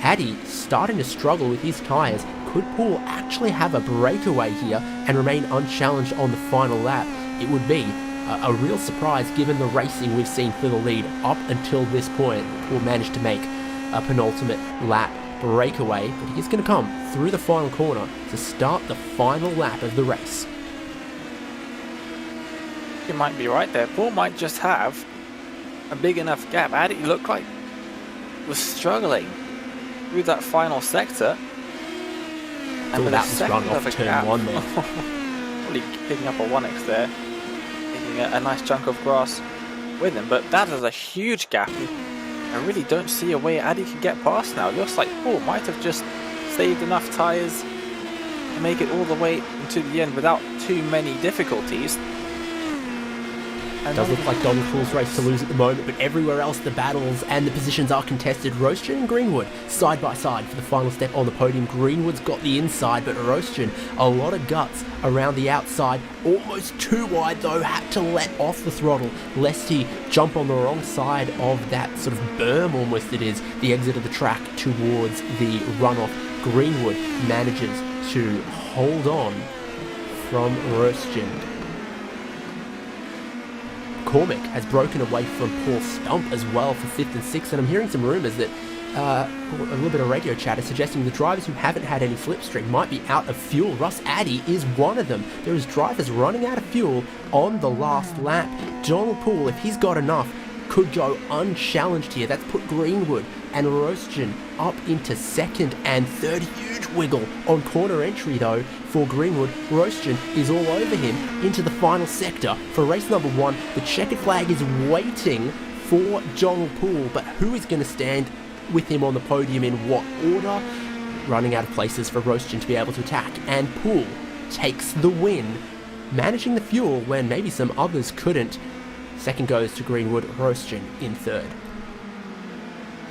Addy starting to struggle with his tyres. Could Poole actually have a breakaway here and remain unchallenged on the final lap? It would be a real surprise given the racing we've seen for the lead up until this point. Poole managed to make a penultimate lap breakaway, but he is going to come through the final corner to start the final lap of the race. You might be right there. Paul might just have a big enough gap. Addy looked like was struggling through that final sector. And with a second of a gap, probably picking up a 1x there, taking a nice chunk of grass with him. But that is a huge gap. I really don't see a way Addy can get past now. It looks like Paul might have just saved enough tyres to make it all the way to the end without too many difficulties. It does look like Donald Poole's race to lose at the moment, but everywhere else the battles and the positions are contested. Roastgen and Greenwood side by side for the final step on the podium. Greenwood's got the inside, but Roastgen, a lot of guts around the outside. Almost too wide though, had to let off the throttle lest he jump on the wrong side of that sort of berm almost it is, the exit of the track towards the runoff. Greenwood manages to hold on from Roastgen. McCormick has broken away from Paul Stump as well for 5th and 6th, and I'm hearing some rumours that a little bit of radio chatter suggesting the drivers who haven't had any slipstream might be out of fuel. Russ Addy is one of them. There is drivers running out of fuel on the last lap. Donald Poole, if he's got enough, could go unchallenged here. That's put Greenwood and Roastgen up into 2nd and 3rd. Huge wiggle on corner entry though for Greenwood. Roastgen is all over him into the final sector for race number 1. The checkered flag is waiting for Donald Poole, but who is going to stand with him on the podium in what order? Running out of places for Roastgen to be able to attack, and Poole takes the win, managing the fuel when maybe some others couldn't. 2nd goes to Greenwood, Roastgen in 3rd.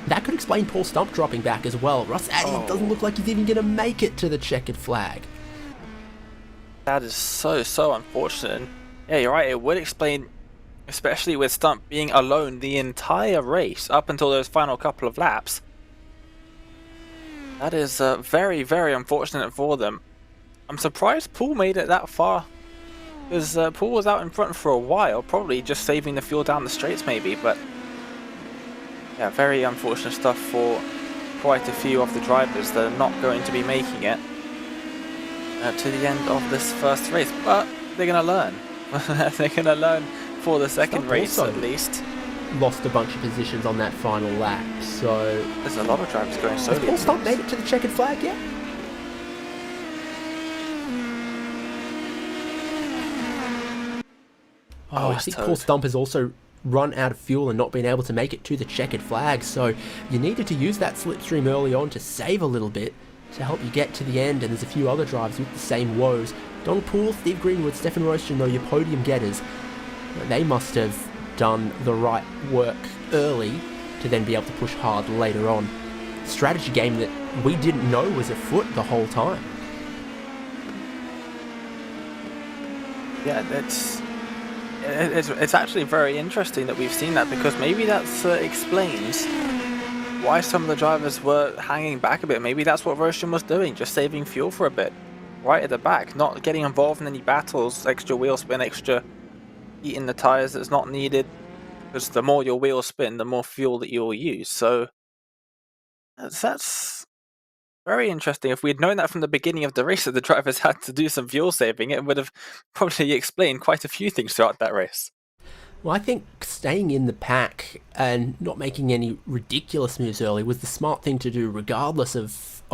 That could explain Paul Stump dropping back as well. Russ Addy doesn't look like he's even going to make it to the checkered flag. That is so unfortunate. Yeah, you're right, it would explain, especially with Stump being alone the entire race up until those final couple of laps. That is very unfortunate for them. I'm surprised Paul made it that far, because Paul was out in front for a while, probably just saving the fuel down the straights maybe, but yeah, very unfortunate stuff for quite a few of the drivers that are not going to be making it to the end of this first race, but they're going to learn. They're going to learn for the second race at least. Lost a bunch of positions on that final lap, so there's a lot of drivers going slowly. Has Paul Stump made it to the checkered flag yet? I think Paul Stump has also run out of fuel and not been able to make it to the checkered flag, so you needed to use that slipstream early on to save a little bit to help you get to the end, and there's a few other drivers with the same woes. Donald Poole, Steve Greenwood, Stefan Roastgen, though, your podium getters, they must have done the right work early to then be able to push hard later on. Strategy game that we didn't know was afoot the whole time. Yeah, it's actually very interesting that we've seen that, because maybe that explains why some of the drivers were hanging back a bit. Maybe that's what Roastgen was doing, just saving fuel for a bit right at the back, not getting involved in any battles, extra wheel spin, extra heating the tyres that's not needed, because the more your wheels spin, the more fuel that you'll use. So that's very interesting. If we'd known that from the beginning of the race that the drivers had to do some fuel saving, it would have probably explained quite a few things throughout that race. Well, I think staying in the pack and not making any ridiculous moves early was the smart thing to do, regardless of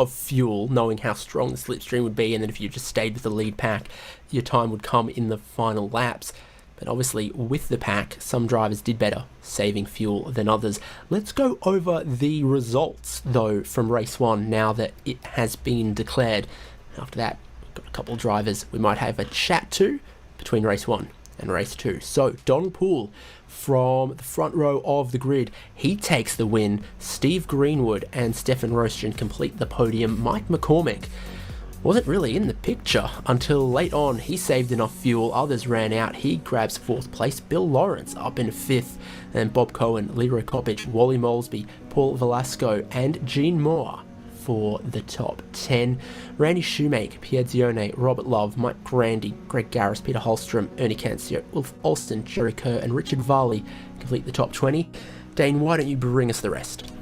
fuel, knowing how strong the slipstream would be, and then if you just stayed with the lead pack, your time would come in the final laps. But obviously, with the pack, some drivers did better saving fuel than others. Let's go over the results, though, from race 1 now that it has been declared. After that, we've got a couple of drivers we might have a chat to between race 1 and race 2. So, Donald Poole from the front row of the grid, he takes the win. Steve Greenwood and Stefan Rostron complete the podium. Mike McCormick wasn't really in the picture until late on. He saved enough fuel, others ran out. He grabs 4th place. Bill Lawrence up in 5th, and Bob Cohen, Leroy Koppich, Wally Molesby, Paul Velasco, and Gene Moore for the top 10. Randy Shoemake, Pierre Dione, Robert Love, Mike Grandy, Greg Garris, Peter Holstrom, Ernie Cancio, Ulf Alston, Jerry Kerr, and Richard Varley complete the top 20. Dane, why don't you bring us the rest?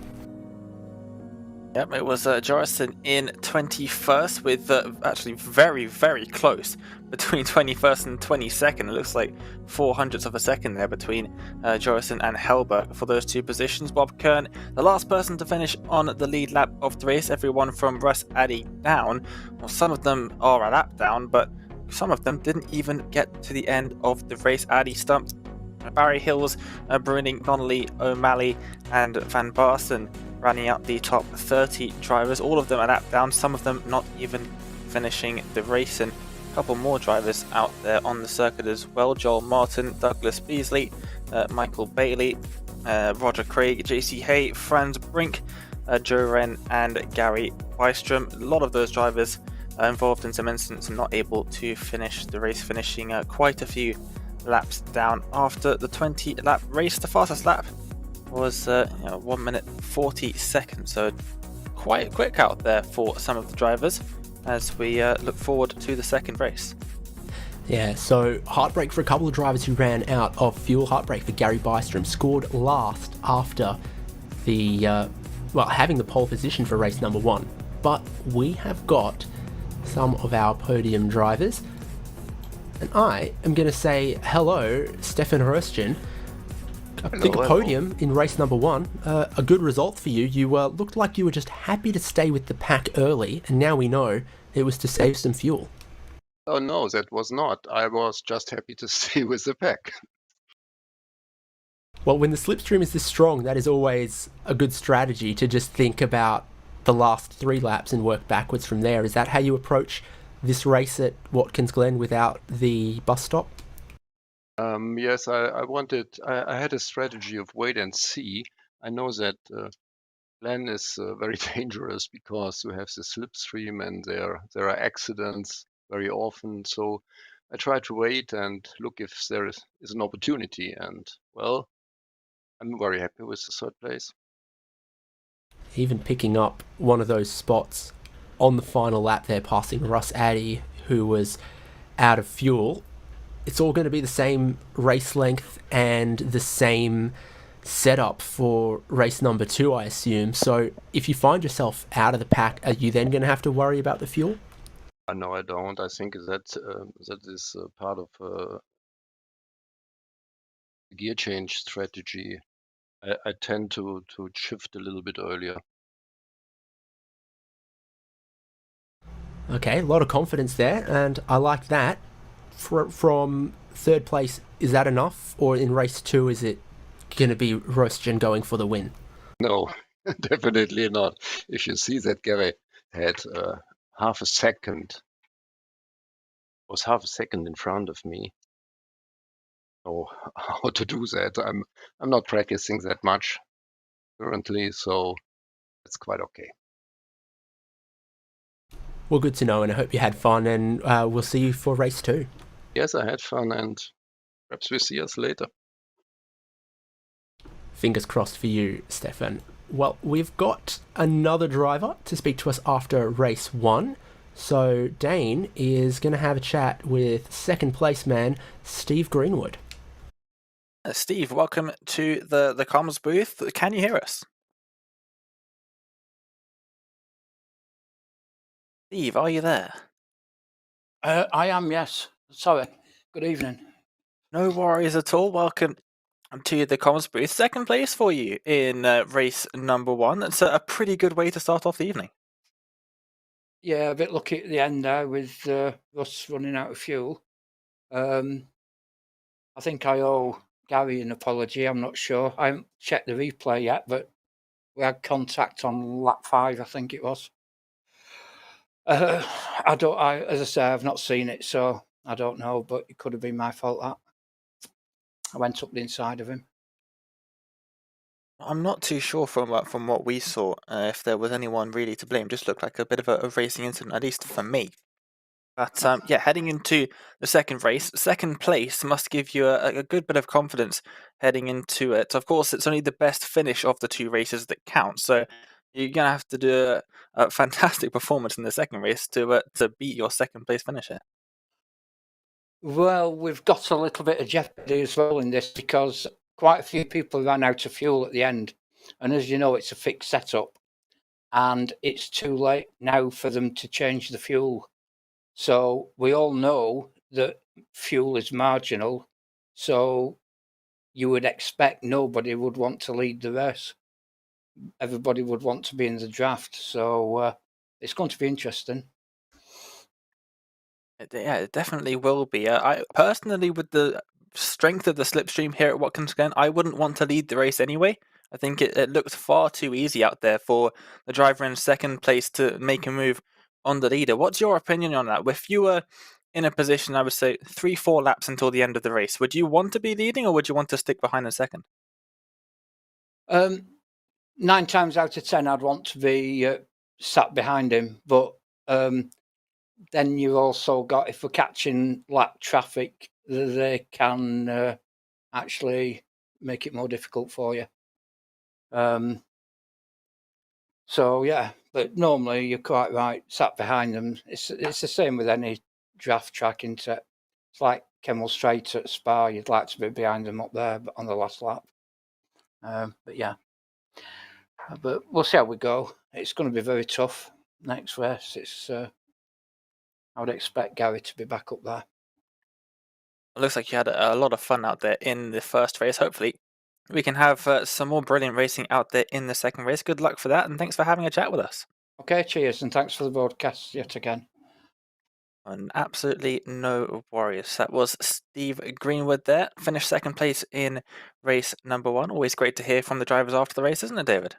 Yep, it was Jorison in 21st with actually very, very close between 21st and 22nd. It looks like 0.04 of a second there between Jorison and Helberg for those two positions. Bob Kern, the last person to finish on the lead lap of the race. Everyone from Russ Addy down. Well, some of them are a lap down, but some of them didn't even get to the end of the race. Addy stumped Barry Hills, Bruning, Donnelly, O'Malley, and Van Barsten, running out the top 30 drivers, all of them a lap down, some of them not even finishing the race, and a couple more drivers out there on the circuit as well. Joel Martin, Douglas Beasley, Michael Bailey, Roger Craig, JC Hay, Franz Brink, Joe Wren, and Gary Bystrom. A lot of those drivers involved in some incidents and not able to finish the race, finishing quite a few laps down after the 20 lap race. The fastest lap was 1 minute 40 seconds, so quite quick out there for some of the drivers as we look forward to the second race. Yeah, so heartbreak for a couple of drivers who ran out of fuel. Heartbreak for Gary Bystrom, scored last after the having the pole position for race number 1. But we have got some of our podium drivers, and I am going to say hello, Stefan Rostron. I think a podium in race number 1, a good result for you. You looked like you were just happy to stay with the pack early, and now we know it was to save some fuel. Oh no, that was not. I was just happy to stay with the pack. Well, when the slipstream is this strong, that is always a good strategy, to just think about the last 3 laps and work backwards from there. Is that how you approach this race at Watkins Glen without the bus stop? Yes, I had a strategy of wait and see. I know that Glen is very dangerous because you have the slipstream and there are accidents very often. So I try to wait and look if there is an opportunity. And well, I'm very happy with the 3rd place. Even picking up one of those spots on the final lap there, passing Russ Addy, who was out of fuel. It's all going to be the same race length and the same setup for race number 2, I assume. So if you find yourself out of the pack, are you then going to have to worry about the fuel? No, I don't. I think that is part of the gear change strategy. I tend to shift a little bit earlier. Okay, a lot of confidence there, and I like that. From 3rd place, is that enough? Or in race 2, is it going to be Rostron going for the win? No, definitely not. If you see that Gary had half a second in front of me. So how to do that? I'm not practicing that much currently, so it's quite okay. Well, good to know, and I hope you had fun, and we'll see you for race 2. Yes, I had fun, and perhaps we'll see us later. Fingers crossed for you, Stefan. Well, we've got another driver to speak to us after race 1. So Dane is going to have a chat with 2nd place man Steve Greenwood. Steve, welcome to the comms booth. Can you hear us? Steve, are you there? I am, yes. Sorry. Good evening. No worries at all. Welcome to the comms booth. Second place for you in race number 1. That's a pretty good way to start off the evening. Yeah, a bit lucky at the end there with us running out of fuel. I think I owe Gary an apology. I'm not sure. I haven't checked the replay yet, but we had contact on lap 5, I think it was. As I say, I've not seen it, so I don't know, but it could have been my fault that. I went up the inside of him. I'm not too sure from what we saw if there was anyone really to blame. Just looked like a bit of a racing incident, at least for me. But yeah, heading into the second race, second place must give you a good bit of confidence heading into it. Of course, it's only the best finish of the 2 races that count, so you're going to have to do a fantastic performance in the second race to beat your second place finisher. Well, we've got a little bit of jeopardy as well in this because quite a few people ran out of fuel at the end. And as you know, it's a fixed setup and it's too late now for them to change the fuel. So we all know that fuel is marginal. So you would expect nobody would want to lead the race. Everybody would want to be in the draft. So it's going to be interesting. Yeah, it definitely will be. I personally, with the strength of the slipstream here at Watkins Glen, I wouldn't want to lead the race anyway. I think it looked far too easy out there for the driver in second place to make a move on the leader. What's your opinion on that? If you were in a position, I would say 3-4 laps until the end of the race, would you want to be leading or would you want to stick behind in second? 9 times out of 10, I'd want to be sat behind him, but then you've also got, if we're catching lap traffic, they can actually make it more difficult for you. So yeah, but normally you're quite right, sat behind them. It's the same with any draft track, isn't it? It's like Kemmel Straight at Spa. You'd like to be behind them up there, but on the last lap. But yeah, but we'll see how we go. It's going to be very tough next race. It's I would expect Gary to be back up there. It looks like you had a lot of fun out there in the first race. Hopefully, we can have some more brilliant racing out there in the second race. Good luck for that, and thanks for having a chat with us. Okay, cheers, and thanks for the broadcast yet again. And absolutely no worries. That was Steve Greenwood there. Finished second place in race number 1. Always great to hear from the drivers after the race, isn't it, David?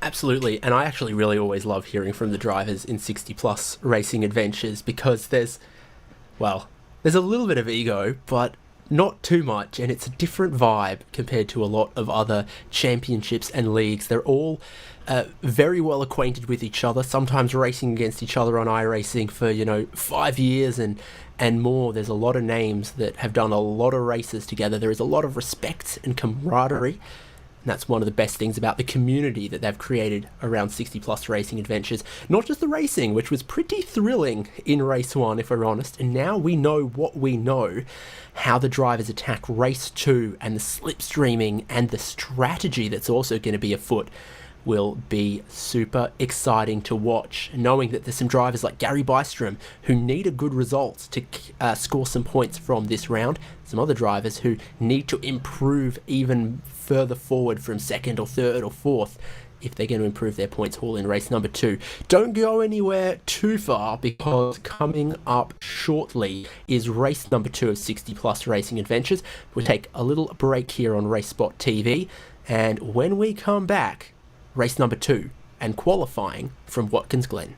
Absolutely, and I actually really always love hearing from the drivers in 60-plus racing adventures because there's a little bit of ego, but not too much, and it's a different vibe compared to a lot of other championships and leagues. They're all very well acquainted with each other, sometimes racing against each other on iRacing for, 5 years and more. There's a lot of names that have done a lot of races together. There is a lot of respect and camaraderie. And that's one of the best things about the community that they've created around 60-plus racing adventures. Not just the racing, which was pretty thrilling in race 1, if we're honest. And now we know what we know, how the drivers attack race 2 and the slipstreaming and the strategy that's also going to be afoot will be super exciting to watch, knowing that there's some drivers like Gary Bystrom who need a good result to score some points from this round, some other drivers who need to improve even further forward from second or third or fourth if they're going to improve their points haul in race number 2. Don't go anywhere too far because coming up shortly is race number 2 of 60-plus racing adventures. We'll take a little break here on RaceSpotTV, and when we come back, race number 2 and qualifying from Watkins Glen.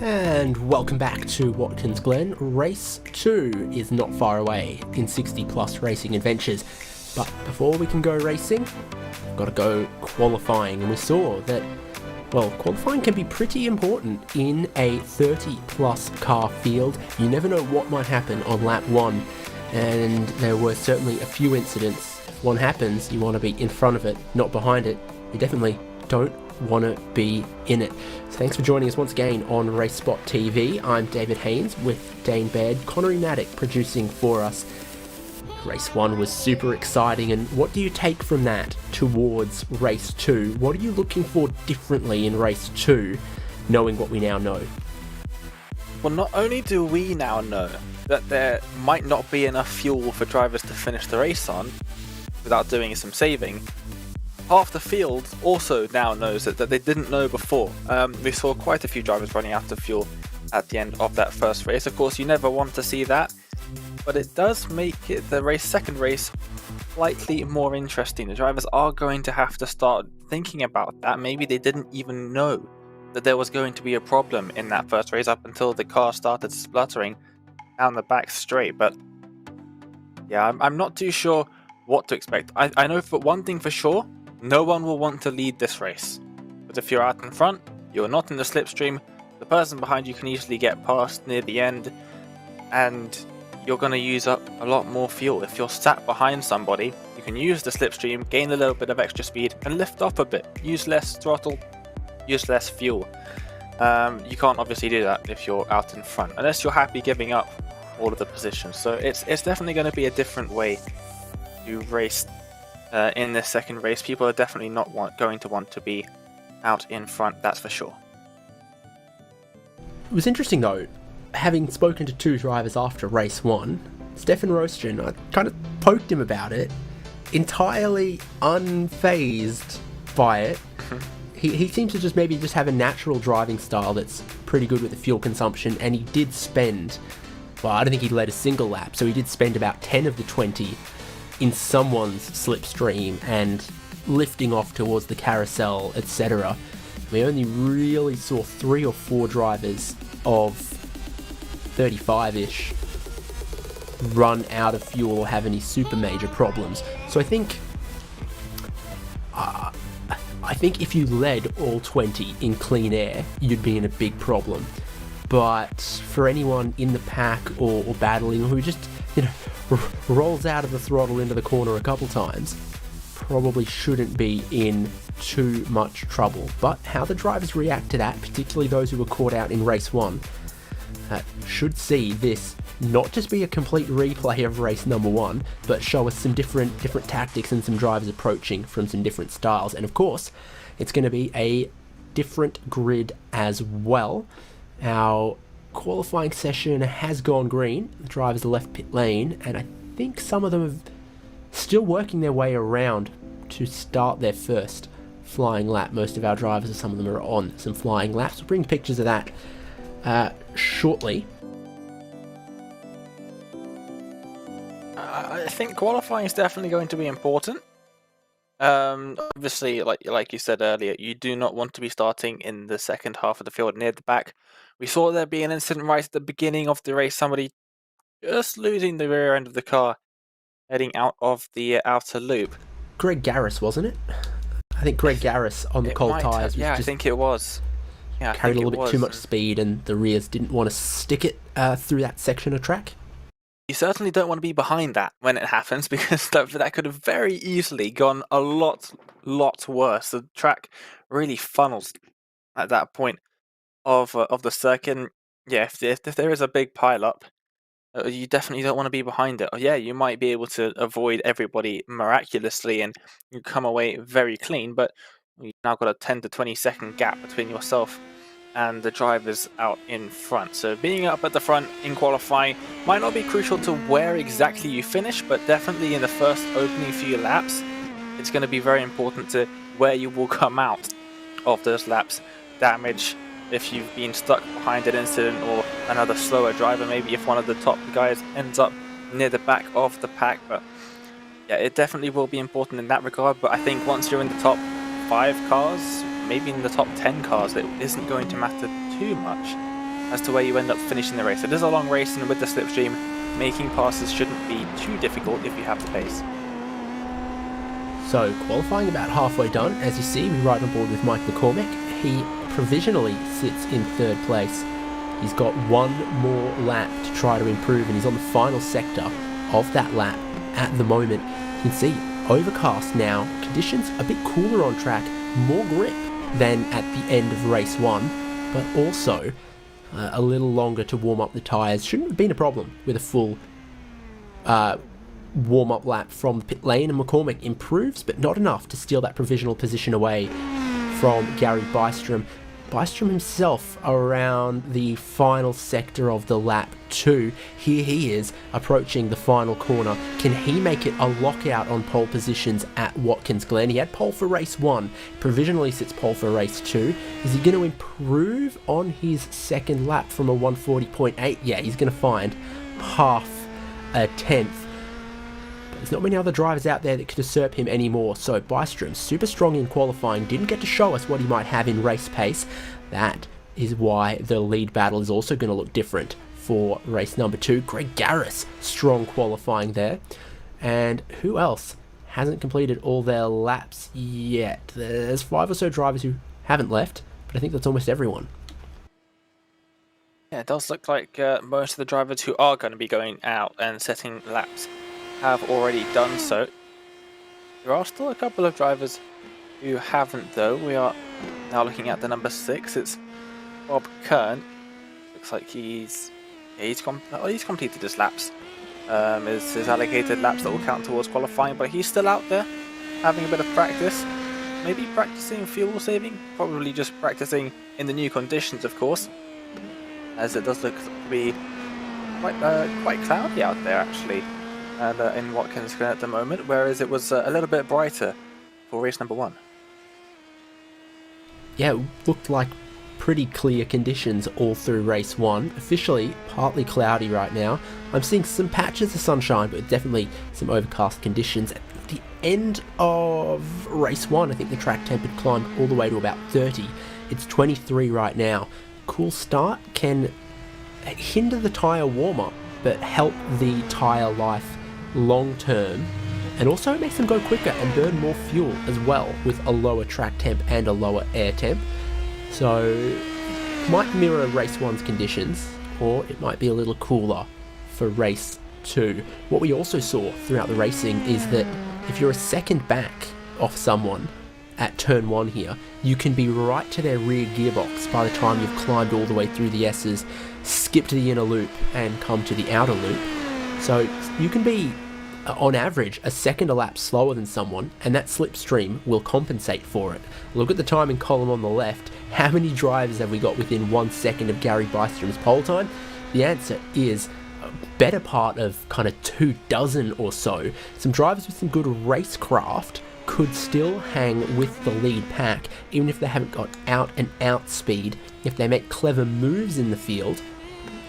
And welcome back to Watkins Glen. Race 2 is not far away in 60 plus racing adventures. But before we can go racing, we've got to go qualifying. And we saw that, well, qualifying can be pretty important in a 30 plus car field. You never know what might happen on lap 1. And there were certainly a few incidents. If one happens, you want to be in front of it, not behind it. You definitely don't want to be in it. So thanks for joining us once again on RaceSpotTV. I'm David Haynes with Dane Baird, Connery Maddock producing for us. Race 1 was super exciting, and what do you take from that towards Race 2? What are you looking for differently in Race 2, knowing what we now know? Well, not only do we now know that there might not be enough fuel for drivers to finish the race on without doing some saving, half the field also now knows that they didn't know before. We saw quite a few drivers running out of fuel at the end of that first race. Of course, you never want to see that, but it does make the second race slightly more interesting. The drivers are going to have to start thinking about that. Maybe they didn't even know that there was going to be a problem in that first race up until the car started spluttering down the back straight. But yeah, I'm not too sure what to expect. I know for one thing for sure, no one will want to lead this race. But if you're out in front, you're not in the slipstream, the person behind you can easily get past near the end, and you're going to use up a lot more fuel. If you're sat behind somebody, you can use the slipstream, gain a little bit of extra speed, and lift off a bit. Use less throttle, use less fuel. You can't obviously do that if you're out in front, unless you're happy giving up all of the positions. So it's definitely going to be a different way to race in this second race. People are definitely not going to want to be out in front, that's for sure. It was interesting though, having spoken to two drivers after race 1, Stefan Rostgen, I kind of poked him about it, entirely unfazed by it. He seems to just maybe have a natural driving style that's pretty good with the fuel consumption, and he did spend, well, I don't think he led a single lap, so he did spend about 10 of the 20 in someone's slipstream and lifting off towards the carousel, etc. We only really saw 3 or 4 drivers of 35-ish run out of fuel or have any super major problems. So I think if you led all 20 in clean air, you'd be in a big problem. But for anyone in the pack or battling, who just, rolls out of the throttle into the corner a couple times, probably shouldn't be in too much trouble. But how the drivers react to that, particularly those who were caught out in race 1, should see this not just be a complete replay of race number 1, but show us some different tactics and some drivers approaching from some different styles. And of course, it's going to be a different grid as well. Our qualifying session has gone green. The drivers left pit lane, and I think some of them are still working their way around to start their first flying lap. Most of our drivers, some of them are on some flying laps. We'll bring pictures of that shortly. I think qualifying is definitely going to be important. Obviously, like you said earlier, you do not want to be starting in the second half of the field near the back. We saw there be an incident right at the beginning of the race, somebody just losing the rear end of the car, heading out of the outer loop. Greg Garris, wasn't it? I think Greg Garris on the cold tyres was I think it was. Yeah, carried a little bit too much speed, and the rears didn't want to stick it through that section of track. You certainly don't want to be behind that when it happens, because that could have very easily gone a lot worse. The track really funnels at that point of the circuit. Yeah, if there is a big pile up, you definitely don't want to be behind it. Yeah, you might be able to avoid everybody miraculously and you come away very clean, but you've now got a 10 to 20 second gap between yourself and the drivers out in front. So being up at the front in qualifying might not be crucial to where exactly you finish, but definitely in the first opening few laps, it's going to be very important to where you will come out of those laps. Damage if you've been stuck behind an incident or another slower driver, maybe if one of the top guys ends up near the back of the pack. But yeah, it definitely will be important in that regard. But I think once you're in the top 5 cars, maybe in the top 10 cars, it isn't going to matter too much as to where you end up finishing the race. It is a long race, and with the slipstream, making passes shouldn't be too difficult if you have the pace. So, qualifying about halfway done. As you see, we ride on board with Mike McCormick. He provisionally sits in 3rd place. He's got one more lap to try to improve, and he's on the final sector of that lap at the moment. You can see, overcast now, conditions a bit cooler on track, more grip than at the end of race 1, but also a little longer to warm up the tyres. Shouldn't have been a problem with a full warm-up lap from the pit lane, and McCormick improves, but not enough to steal that provisional position away from Gary Bystrom. Bystrom himself around the final sector of the lap 2. Here he is approaching the final corner. Can he make it a lockout on pole positions at Watkins Glen? He had pole for race 1, provisionally sits pole for race 2. Is he going to improve on his second lap from a 140.8? Yeah, he's going to find half a tenth. There's not many other drivers out there that could usurp him anymore, so Bystrom, super strong in qualifying, didn't get to show us what he might have in race pace. That is why the lead battle is also going to look different for race number 2. Greg Garris, strong qualifying there. And who else hasn't completed all their laps yet? There's 5 or so drivers who haven't left, but I think that's almost everyone. Yeah, it does look like most of the drivers who are going to be going out and setting laps have already done so. There are still a couple of drivers who haven't, though. We are now looking at the number 6. It's Bob Kern. Looks like he's completed his laps. His allocated laps that will count towards qualifying, but he's still out there having a bit of practice. Maybe practicing fuel saving, probably just practicing in the new conditions, of course, as it does look to be quite cloudy out there actually. And in Watkins Glen at the moment, whereas it was a little bit brighter for race number 1. Yeah, it looked like pretty clear conditions all through race 1. Officially partly cloudy right now. I'm seeing some patches of sunshine, but definitely some overcast conditions. At the end of race 1, I think the track temp had climbed all the way to about 30. It's 23 right now. Cool start can hinder the tyre warm-up, but help the tyre life long term, and also it makes them go quicker and burn more fuel as well with a lower track temp and a lower air temp. So it might mirror race 1's conditions, or it might be a little cooler for race 2. What we also saw throughout the racing is that if you're a second back off someone at turn 1 here, you can be right to their rear gearbox by the time you've climbed all the way through the S's, skipped the inner loop and come to the outer loop. So you can be, on average, a second a lap slower than someone, and that slipstream will compensate for it. Look at the timing column on the left. How many drivers have we got within 1 second of Gary Bystrom's pole time? The answer is a better part of kind of 24 or so. Some drivers with some good racecraft could still hang with the lead pack, even if they haven't got out and out speed. If they make clever moves in the field,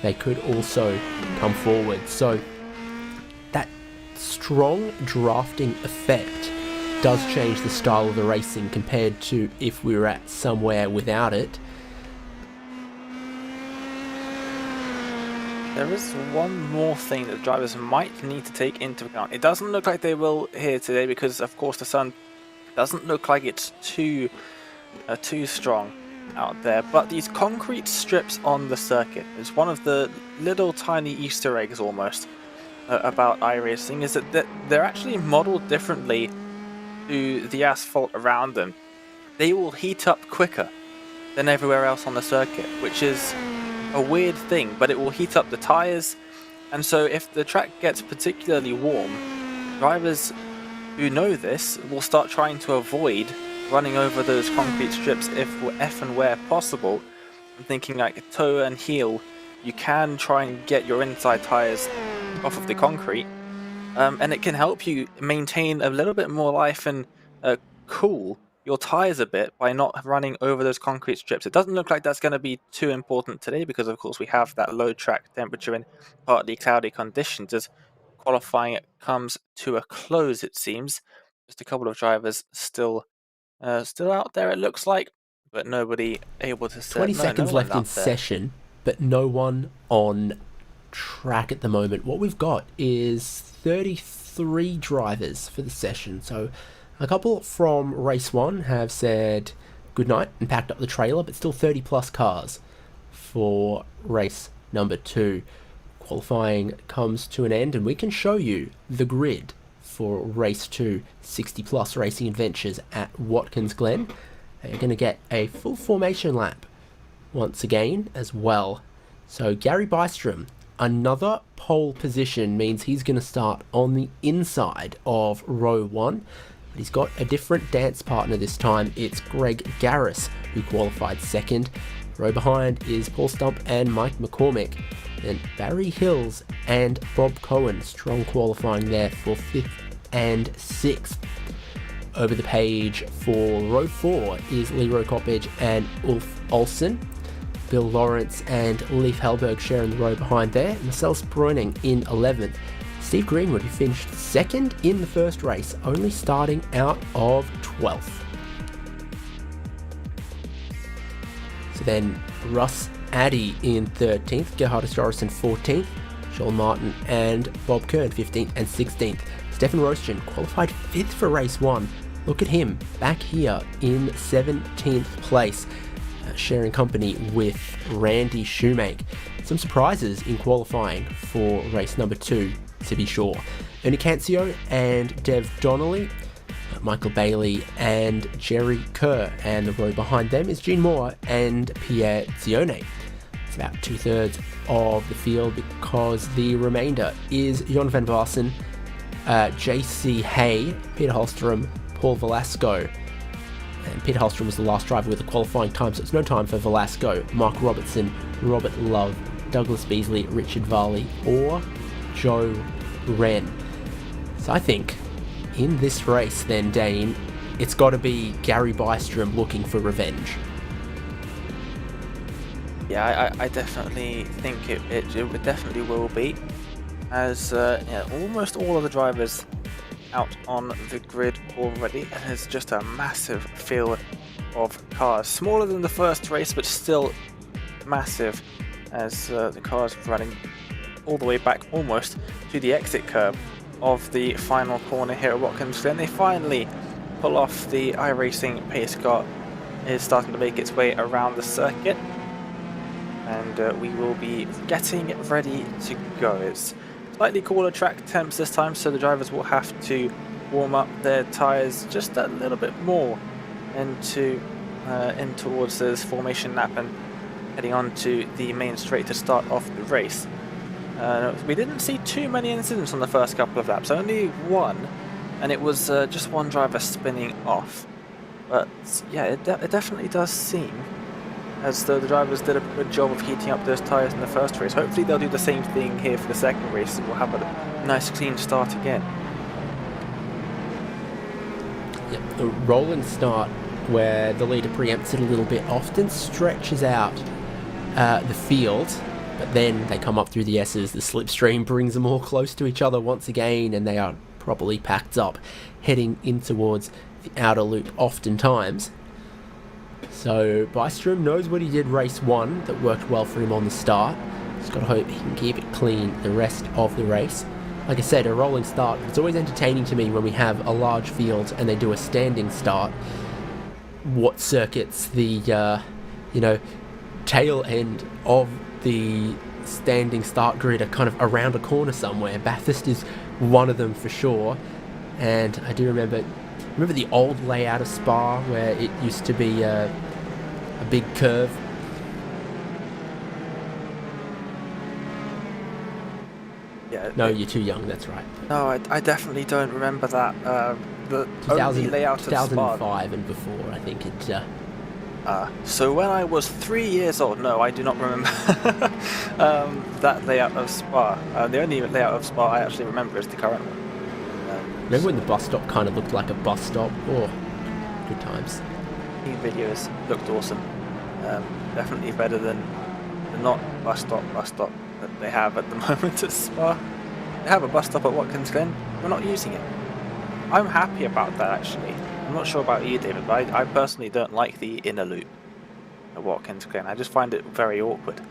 they could also come forward. So that strong drafting effect does change the style of the racing compared to if we were at somewhere without it. There is one more thing that drivers might need to take into account. It doesn't look like they will here today because, of course, the sun doesn't look like it's too strong out there. But these concrete strips on the circuit is one of the little tiny Easter eggs almost about iRacing, is that they're actually modeled differently to the asphalt around them. They will heat up quicker than everywhere else on the circuit, which is a weird thing, but it will heat up the tires, and so if the track gets particularly warm, drivers who know this will start trying to avoid running over those concrete strips if and where possible. I'm thinking like toe and heel, you can try and get your inside tires off of the concrete, and it can help you maintain a little bit more life and cool your tires a bit by not running over those concrete strips. It doesn't look like that's going to be too important today because, of course, we have that low track temperature and partly cloudy conditions as qualifying comes to a close, it seems. Just a couple of drivers still out there, it looks like, but nobody able to set. 20 seconds left in session, but no one on track at the moment. What we've got is 33 drivers for the session. So a couple from race 1 have said goodnight and packed up the trailer, but still 30 plus cars for race number 2. Qualifying comes to an end, and we can show you the grid for race 2, 60 plus racing adventures at Watkins Glen. You're going to get a full formation lap once again as well. So Gary Bystrom, another pole position means he's going to start on the inside of row 1. But he's got a different dance partner this time. It's Greg Garris who qualified second. Row behind is Paul Stump and Mike McCormick. Then Barry Hills and Bob Cohen, strong qualifying there for 5th and 6th. Over the page for row 4 is Leroy Coppage and Ulf Olsen. Bill Lawrence and Leif Hellberg sharing the row behind there. Marcel Sproening in 11th. Steve Greenwood, who finished second in the first race, only starting out of 12th. So then Russ Addy in 13th, Gerhard Historison 14th, Joel Martin and Bob Kern 15th and 16th. Stefan Roschen qualified 5th for race 1. Look at him back here in 17th place, sharing company with Randy Shoemake. Some surprises in qualifying for race number 2, to be sure. Ernie Cancio and Dev Donnelly, Michael Bailey and Jerry Kerr, and the row behind them is Gene Moore and Pierre Zione. It's about 2/3 of the field, because the remainder is Jon van Varsen, JC Hay, Peter Holstrom, Paul Velasco, and Peter Holstrom was the last driver with a qualifying time, so it's no time for Velasco, Mark Robertson, Robert Love, Douglas Beasley, Richard Varley, or Joe Wren. So I think in this race then, Dane, it's got to be Gary Bystrom looking for revenge. Yeah, I definitely think it definitely will be, as almost all of the drivers out on the grid already, and it's just a massive field of cars. Smaller than the first race, but still massive, as the cars running all the way back almost to the exit curb of the final corner here at Watkins. Then they finally pull off. The iRacing pace car is starting to make its way around the circuit, and we will be getting ready to go. It's slightly cooler track temps this time, so the drivers will have to warm up their tyres just a little bit more in towards this formation lap and heading on to the main straight to start off the race. We didn't see too many incidents on the first couple of laps, only one, and it was just one driver spinning off. But yeah, it definitely does seem as though the drivers did a good job of heating up those tyres in the first race. Hopefully they'll do the same thing here for the second race, and we'll have a nice clean start again. Yep, the rolling start, where the leader preempts it a little bit, often stretches out the field, but then they come up through the S's. The slipstream brings them all close to each other once again, and they are properly packed up, heading in towards the outer loop oftentimes. So Bystrom knows what he did race 1 that worked well for him on the start. Just got to hope he can keep it clean the rest of the race. Like I said, a rolling start, it's always entertaining to me when we have a large field and they do a standing start. What circuits the tail end of the standing start grid are kind of around a corner somewhere. Bathurst is one of them for sure, and I do remember the old layout of Spa where it used to be a big curve. Yeah. No, you're too young, that's right. No, I definitely don't remember that. The only layout of Spa. 2005 and before, I think it... So when I was 3 years old, no, I do not remember that layout of Spa. The only layout of Spa I actually remember is the current one. Remember when the bus stop kind of looked like a bus stop? Oh, good times. The videos looked awesome. Definitely better than the not bus stop that they have at the moment at Spa. They have a bus stop at Watkins Glen. We're not using it. I'm happy about that, actually. I'm not sure about you, David, but I personally don't like the inner loop at Watkins Glen. I just find it very awkward.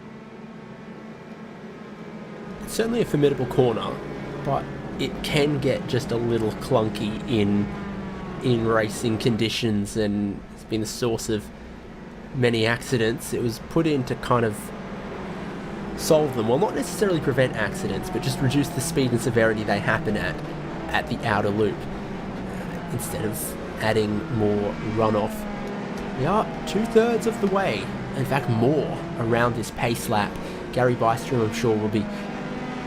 certainly a formidable corner, but it can get just a little clunky in racing conditions, and it's been the source of many accidents. It was put in to kind of solve them, well, not necessarily prevent accidents, but just reduce the speed and severity they happen at the outer loop, instead of adding more runoff. We are 2/3 of the way, in fact more, around this pace lap. Gary Bystrom, I'm sure, will be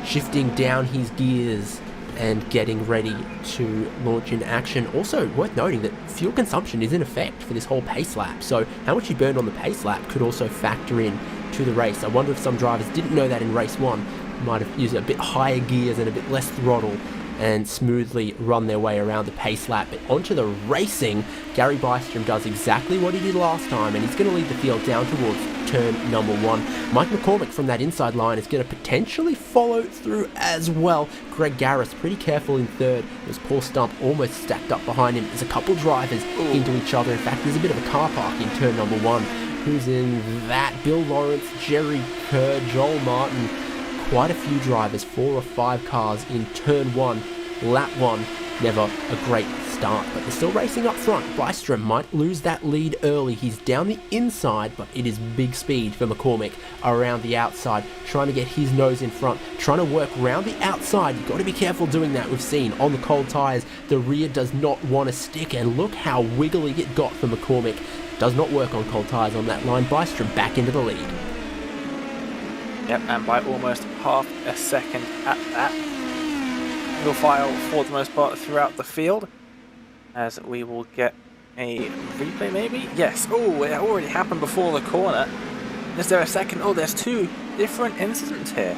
shifting down his gears and getting ready to launch in action. Also, worth noting that fuel consumption is in effect for this whole pace lap, so how much he burned on the pace lap could also factor in to the race. I wonder if some drivers didn't know that in race 1, might have used a bit higher gears and a bit less throttle and smoothly run their way around the pace lap. But onto the racing, Gary Bystrom does exactly what he did last time, and he's going to lead the field down towards turn number 1. Mike McCormick from that inside line is going to potentially follow through as well. Greg Garris pretty careful in third. There's Paul Stump almost stacked up behind him. There's a couple drivers into each other. In fact, there's a bit of a car park in turn number 1. Who's in that? Bill Lawrence, Jerry Kerr, Joel Martin. Quite a few drivers, 4 or 5 cars in turn 1. Lap 1, never a great start, but they're still racing up front. Bystrom might lose that lead early. He's down the inside, but it is big speed for McCormick around the outside, trying to get his nose in front, trying to work around the outside. You've got to be careful doing that. We've seen on the cold tyres, the rear does not want to stick, and look how wiggly it got for McCormick. Does not work on cold tyres on that line. Bystrom back into the lead. Yep, and by almost half a second at that. Single file for the most part throughout the field, as we will get a replay maybe? Yes. Oh, it already happened before the corner. Is there a second? Oh, there's 2 different incidents here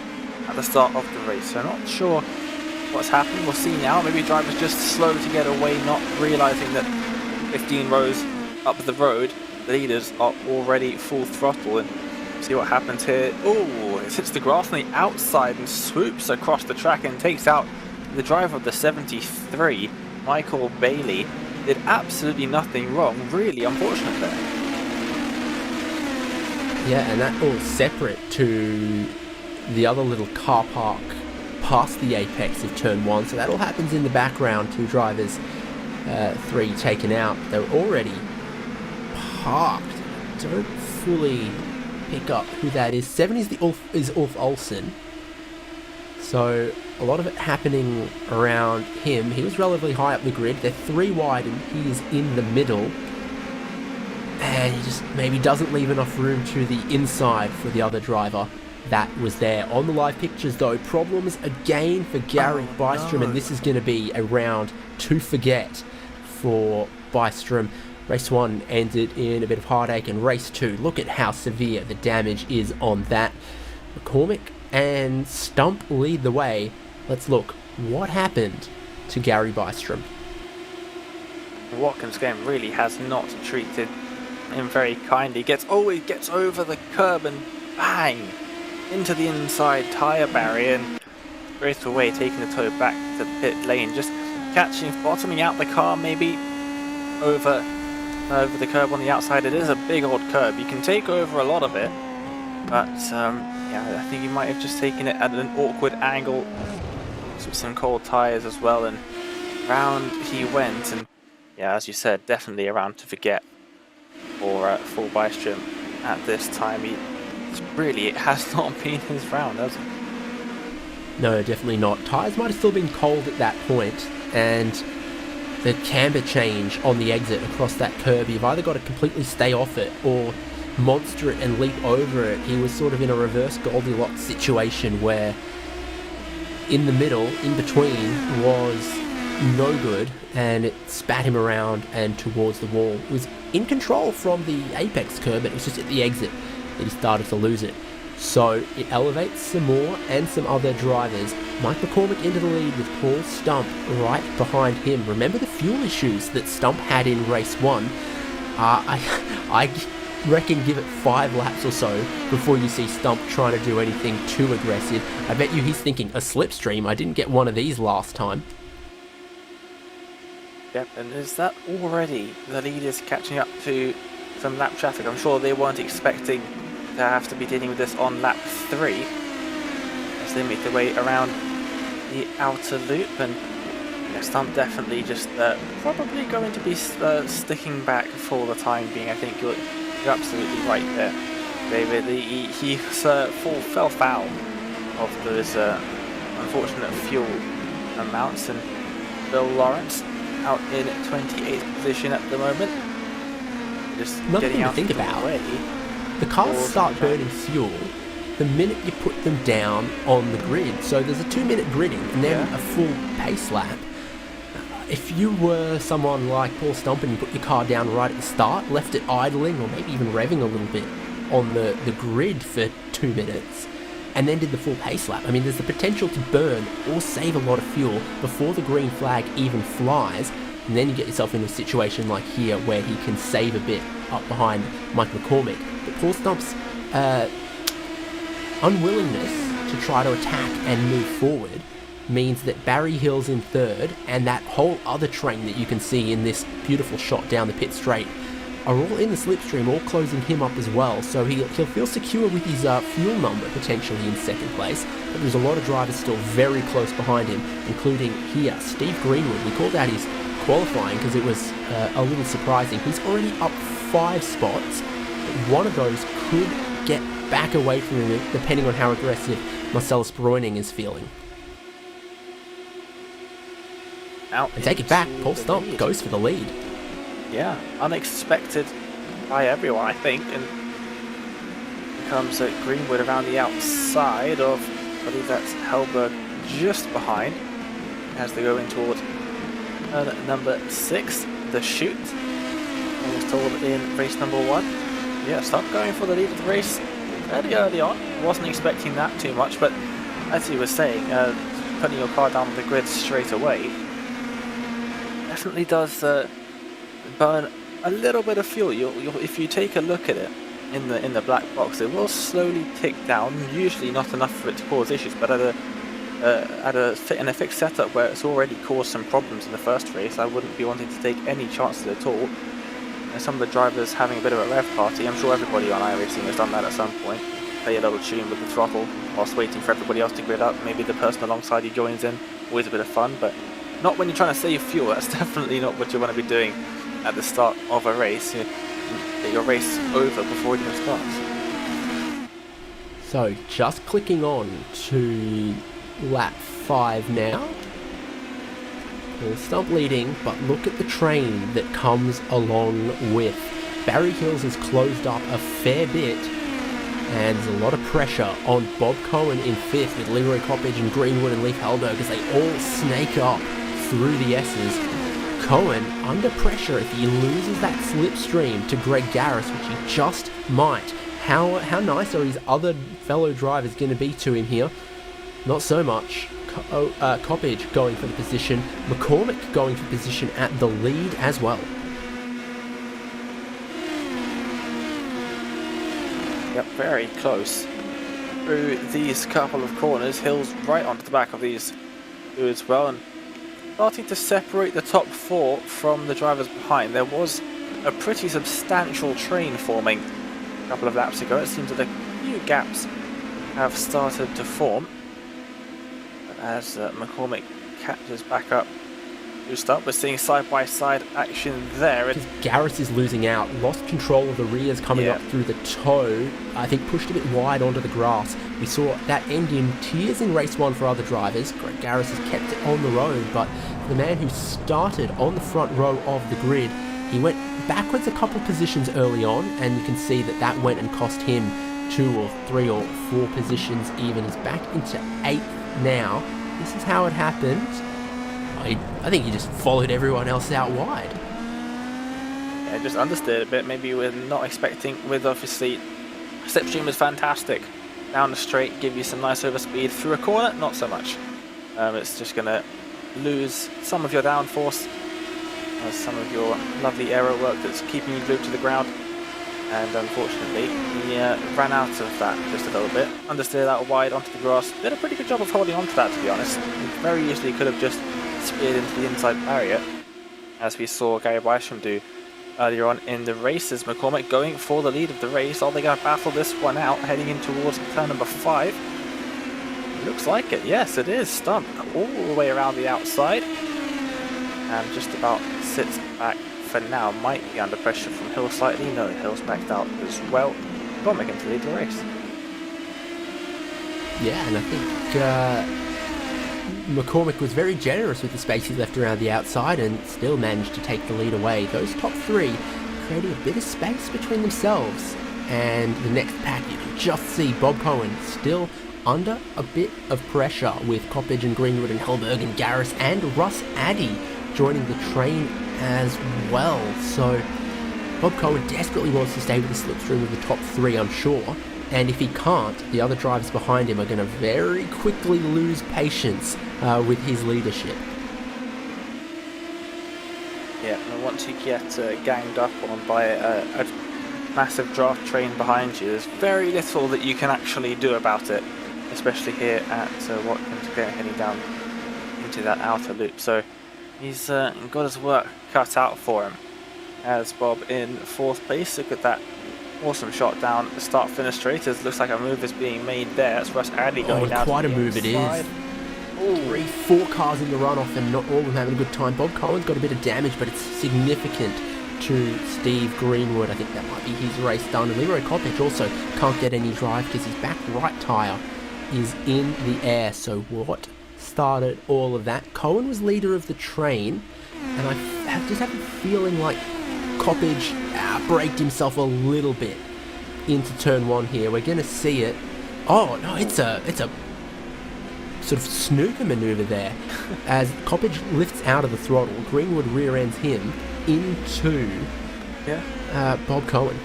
at the start of the race, so I'm not sure what's happened. We'll see now. Maybe drivers just slow to get away, not realizing that 15 rows up the road, the leaders are already full throttle. And see what happens here. Oh, it hits the grass on the outside and swoops across the track and takes out the driver of the 73, Michael Bailey. Did absolutely nothing wrong. Really unfortunate there. Yeah, and that all separate to the other little car park past the apex of turn 1. So that all happens in the background. 2 drivers, 3 taken out. They're already parked. Don't fully pick up who that is. 7 is Ulf Olsen. So a lot of it happening around him. He was relatively high up the grid. They're 3 wide and he is in the middle. And he just maybe doesn't leave enough room to the inside for the other driver that was there. On the live pictures though, problems again for Gary Bystrom, and this is going to be a round to forget for Bystrom. Race 1 ended in a bit of heartache, and race 2, look at how severe the damage is on that. McCormick and Stump lead the way. Let's look what happened to Gary Bystrom. Watkins game really has not treated him very kindly. Gets over the curb and bang into the inside tyre barrier, and straight away taking the tow back to pit lane, just bottoming out the car maybe over the curb on the outside. It is a big old curb. You can take over a lot of it, but yeah, I think he might have just taken it at an awkward angle with some cold tyres as well, and round he went. And yeah, as you said, definitely a round to forget for Bystrom at this time. It has not been his round, has it? No, definitely not. Tyres might have still been cold at that point, and the camber change on the exit across that curb, you've either got to completely stay off it or monster it and leap over it. He was sort of in a reverse Goldilocks situation where in the middle, in between, was no good, and it spat him around and towards the wall. It was in control from the apex curb, but it was just at the exit that he started to lose it. So it elevates some more and some other drivers. Mike McCormick into the lead with Paul Stump right behind him. Remember the fuel issues that Stump had in race 1? I reckon give it 5 laps or so before you see Stump trying to do anything too aggressive. I bet you he's thinking, a slipstream, I didn't get one of these last time. Yep, and is that already the leaders catching up to some lap traffic? I'm sure they weren't expecting to have to be dealing with this on lap 3. as they make their way around the outer loop, and Stump definitely just probably going to be sticking back for the time being. I think you're absolutely right there, David. He fell foul of those unfortunate fuel amounts, and Bill Lawrence out in 28th position at the moment. Just Nothing getting to out think of the about. way. The cars Or start something. burning fuel the minute you put them down on the grid. So there's a 2-minute gridding and then Yeah. a full pace lap. If you were someone like Paul Stump and you put your car down right at the start, left it idling or maybe even revving a little bit on the grid for 2 minutes, and then did the full pace lap, I mean, there's the potential to burn or save a lot of fuel before the green flag even flies, and then you get yourself in a situation like here where he can save a bit up behind Mike McCormick. But Paul Stump's unwillingness to try to attack and move forward means that Barry Hill's in third, and that whole other train that you can see in this beautiful shot down the pit straight are all in the slipstream, all closing him up as well. So he'll feel secure with his fuel number potentially in second place, but there's a lot of drivers still very close behind him, including here, Steve Greenwood. We called out his qualifying because it was a little surprising. He's already up 5 spots, but one of those could get back away from him depending on how aggressive Marcellus Breuning is feeling. Out And take it back, into Paul the Stump lead. goes for the lead. Yeah, unexpected by everyone, I think, and comes Greenwood around the outside of, I believe that's Helberg just behind, as they go in towards number 6, the shoot. Almost told in race number 1. Yeah, Stump going for the lead of the race fairly early on. Wasn't expecting that too much, but as he was saying, putting your car down on the grid straight away definitely does burn a little bit of fuel. If you take a look at it in the black box, it will slowly tick down. Usually not enough for it to cause issues, but in a fixed setup where it's already caused some problems in the first race, I wouldn't be wanting to take any chances at all. And some of the drivers having a bit of a rev party. I'm sure everybody on iRacing has done that at some point. Play a little tune with the throttle whilst waiting for everybody else to grid up. Maybe the person alongside you joins in. Always a bit of fun, but not when you're trying to save fuel. That's definitely not what you want to be doing at the start of a race. You get your race over before it even starts. So just clicking on to lap 5 now. Paul Stump leading, but look at the train that comes along with. Barry Hills has closed up a fair bit, and there's a lot of pressure on Bob Cohen in 5th with Leroy Coppage and Greenwood and Leif Helberg as they all snake up through the S's. Cohen under pressure if he loses that slipstream to Greg Garris, which he just might. How nice are his other fellow drivers going to be to him here? Not so much. Coppage going for the position, McCormick going for position at the lead as well. Yep, very close through these couple of corners. Hill's right onto the back of these two as well, and starting to separate the top 4 from the drivers behind. There was a pretty substantial train forming a couple of laps ago. It seems that a few gaps have started to form. As McCormick catches back up, boost up, we're seeing side-by-side action there. Because Garris is losing out, lost control of the rears coming up through the toe, I think pushed a bit wide onto the grass. We saw that end in tears in race 1 for other drivers. Greg Garris has kept it on the road, but the man who started on the front row of the grid, he went backwards a couple positions early on, and you can see that went and cost him 2 or 3 or 4 positions even. He's back into 8th now. This is how it happened. I think he just followed everyone else out wide. Yeah, just understeered a bit. Maybe we're not expecting, with obviously slipstream is fantastic. Down the straight, give you some nice overspeed. Through a corner, not so much. It's just going to lose some of your downforce, some of your lovely aero work that's keeping you glued to the ground. And unfortunately, he ran out of that just a little bit. Understeered out wide onto the grass. Did a pretty good job of holding on to that, to be honest. He very easily could have just speared into the inside barrier, as we saw Gary Weisham do earlier on in the races. McCormick going for the lead of the race. Are they going to battle this one out, heading in towards turn number 5? Looks like it. Yes, it is. Stumped all the way around the outside. And just about sits back for now. Might be under pressure from Hill slightly. No, Hill's backed out as well. Got making to lead the race. Yeah, and I think McCormick was very generous with the space he left around the outside and still managed to take the lead away. Those top three creating a bit of space between themselves. And the next pack, you can just see Bob Cohen still under a bit of pressure with Coppage and Greenwood and Hellberg and Garris and Russ Addy joining the train as well. So Bob Cohen desperately wants to stay with the slipstream of the top three, I'm sure. And if he can't, the other drivers behind him are going to very quickly lose patience with his leadership. Yeah, and once you get ganged up on by a massive draft train behind you, there's very little that you can actually do about it, especially here at Watkins, heading down into that outer loop. So he's got his work cut out for him. As Bob in 4th place, look at that awesome shot down the start-finish straight. It looks like a move is being made there. That's Russ Addy going down. Quite a move it is. 3-4 cars in the runoff and not all of them having a good time. Bob Cohen's got a bit of damage, but it's significant to Steve Greenwood. I think that might be his race done. And Leroy Coppage also can't get any drive because his back right tyre is in the air. So what started all of that? Cohen was leader of the train, and I just have a feeling like Coppage braked himself a little bit into turn 1 here. We're going to see it. Oh no, it's a sort of snooker maneuver there as Coppage lifts out of the throttle. Greenwood rear ends him into Bob Cohen.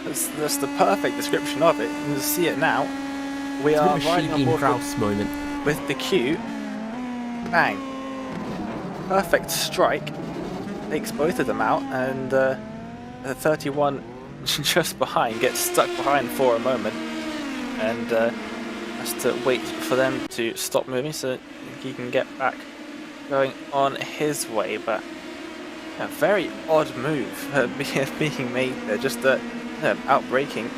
That's the perfect description of it. You can see it now. We it's are a riding on board moment with the Q. Bang. Perfect strike. Takes both of them out, and the 31 just behind gets stuck behind for a moment and has to wait for them to stop moving so he can get back going on his way. But a very odd move being made there, just out braking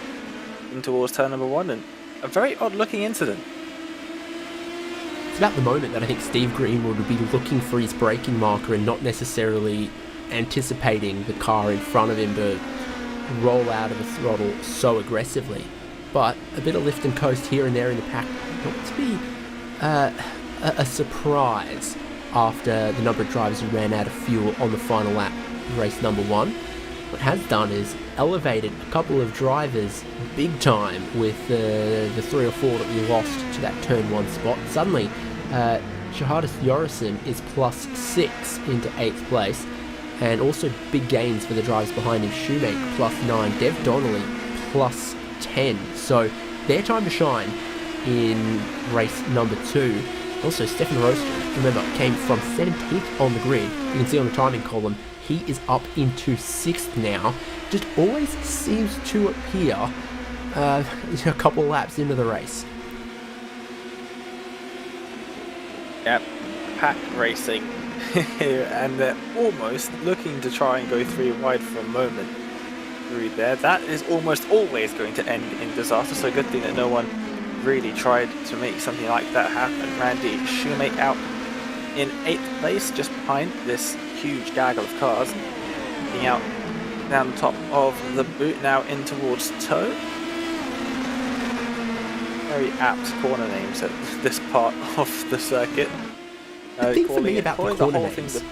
in towards turn number 1, and a very odd looking incident. It's about the moment that I think Steve Greenwood would be looking for his braking marker and not necessarily anticipating the car in front of him to roll out of the throttle so aggressively. But a bit of lift and coast here and there in the pack not to be a surprise after the number of drivers who ran out of fuel on the final lap of race number 1. What it has done is elevated a couple of drivers big time with the 3 or 4 that we lost to that turn 1 spot. Suddenly Shahadis Yorison is +6 into 8th place, and also big gains for the drivers behind him. Shoemake +9, Dev Donnelly +10. So their time to shine in race number 2. Also Stefan Roster, remember, came from 17th on the grid. You can see on the timing column, he is up into 6th now. Just always seems to appear a couple laps into the race. Yep, pack racing here, and they're almost looking to try and go 3 wide for a moment through there. That is almost always going to end in disaster, so good thing that no one really tried to make something like that happen. Randy Shoemake out in 8th place, just behind this huge gaggle of cars. Looking out down the top of the boot, now in towards toe. Very apt corner names at this part of the circuit. The thing for me about the corner names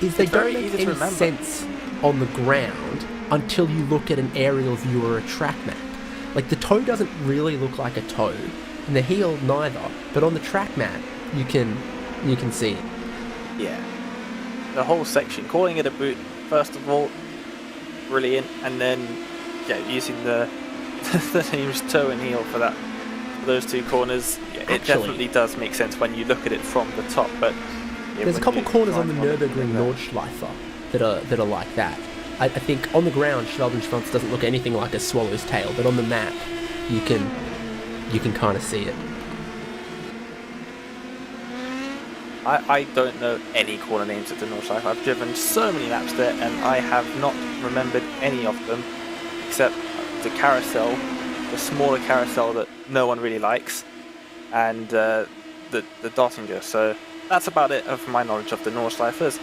is they don't make any sense on the ground until you look at an aerial view or a track map. Like, the toe doesn't really look like a toe, and the heel neither, but on the track map you can see it. Yeah, the whole section, calling it a boot first of all, brilliant, and then using the names toe and heel for that, for those 2 corners. It definitely does make sense when you look at it from the top. But there's a couple corners on the Nürburgring Nordschleife that are like that. I think on the ground Schwalbenschwanz doesn't look anything like a swallow's tail, but on the map you can kind of see it. I don't know any corner names at the Nordschleife. I've driven so many laps there and I have not remembered any of them except the carousel, the smaller carousel that no one really likes, and the Dottinger. So that's about it of my knowledge of the Nordschleifers.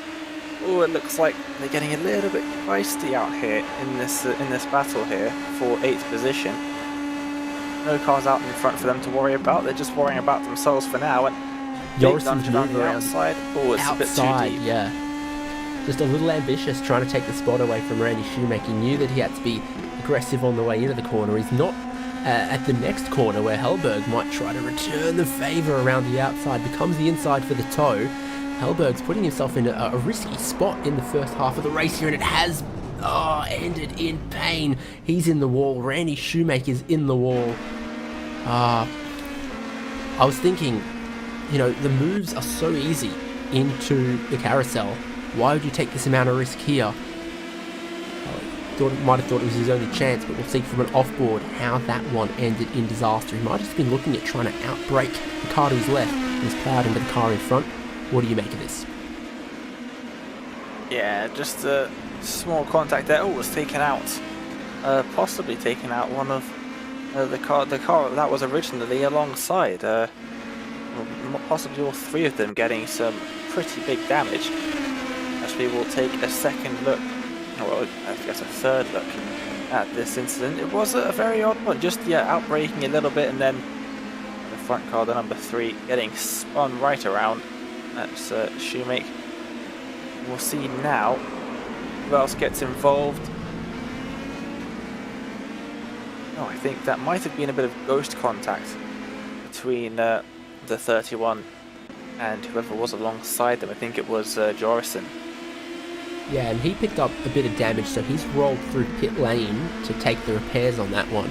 Oh, it looks like they're getting a little bit feisty out here in this battle here for 8th position. No cars out in front for them to worry about. They're just worrying about themselves for now. And Jorissen's around move the around outside. Oh, it's outside, a bit too deep. yeah. Just a little ambitious, trying to take the spot away from Randy Shoemaker. He knew that he had to be aggressive on the way into the corner. He's not at the next corner where Hellberg might try to return the favour around the outside. Becomes the inside for the toe. Hellberg's putting himself in a risky spot in the first half of the race here, and it has ended in pain. He's in the wall. Randy Shoemaker's in the wall. I was thinking, you know, the moves are so easy into the carousel. Why would you take this amount of risk here? Might have thought it was his only chance, but we'll see from an offboard how that one ended in disaster. He might have just been looking at trying to outbrake the car to his left, and he's ploughed into the car in front. What do you make of this? Yeah, just a small contact there. Oh, it was taken out. Possibly taken out one of the car that was originally alongside. Possibly all three of them getting some pretty big damage. Actually, we'll take a second look. Well, I guess a third look at this incident. It was a very odd one. Just outbraking a little bit, and then the front car, the number 3, getting spun right around. That's Shoemaker. We'll see now who else gets involved. Oh, I think that might have been a bit of ghost contact between the 31 and whoever was alongside them. I think it was Jorison. Yeah, and he picked up a bit of damage, so he's rolled through pit lane to take the repairs on that one.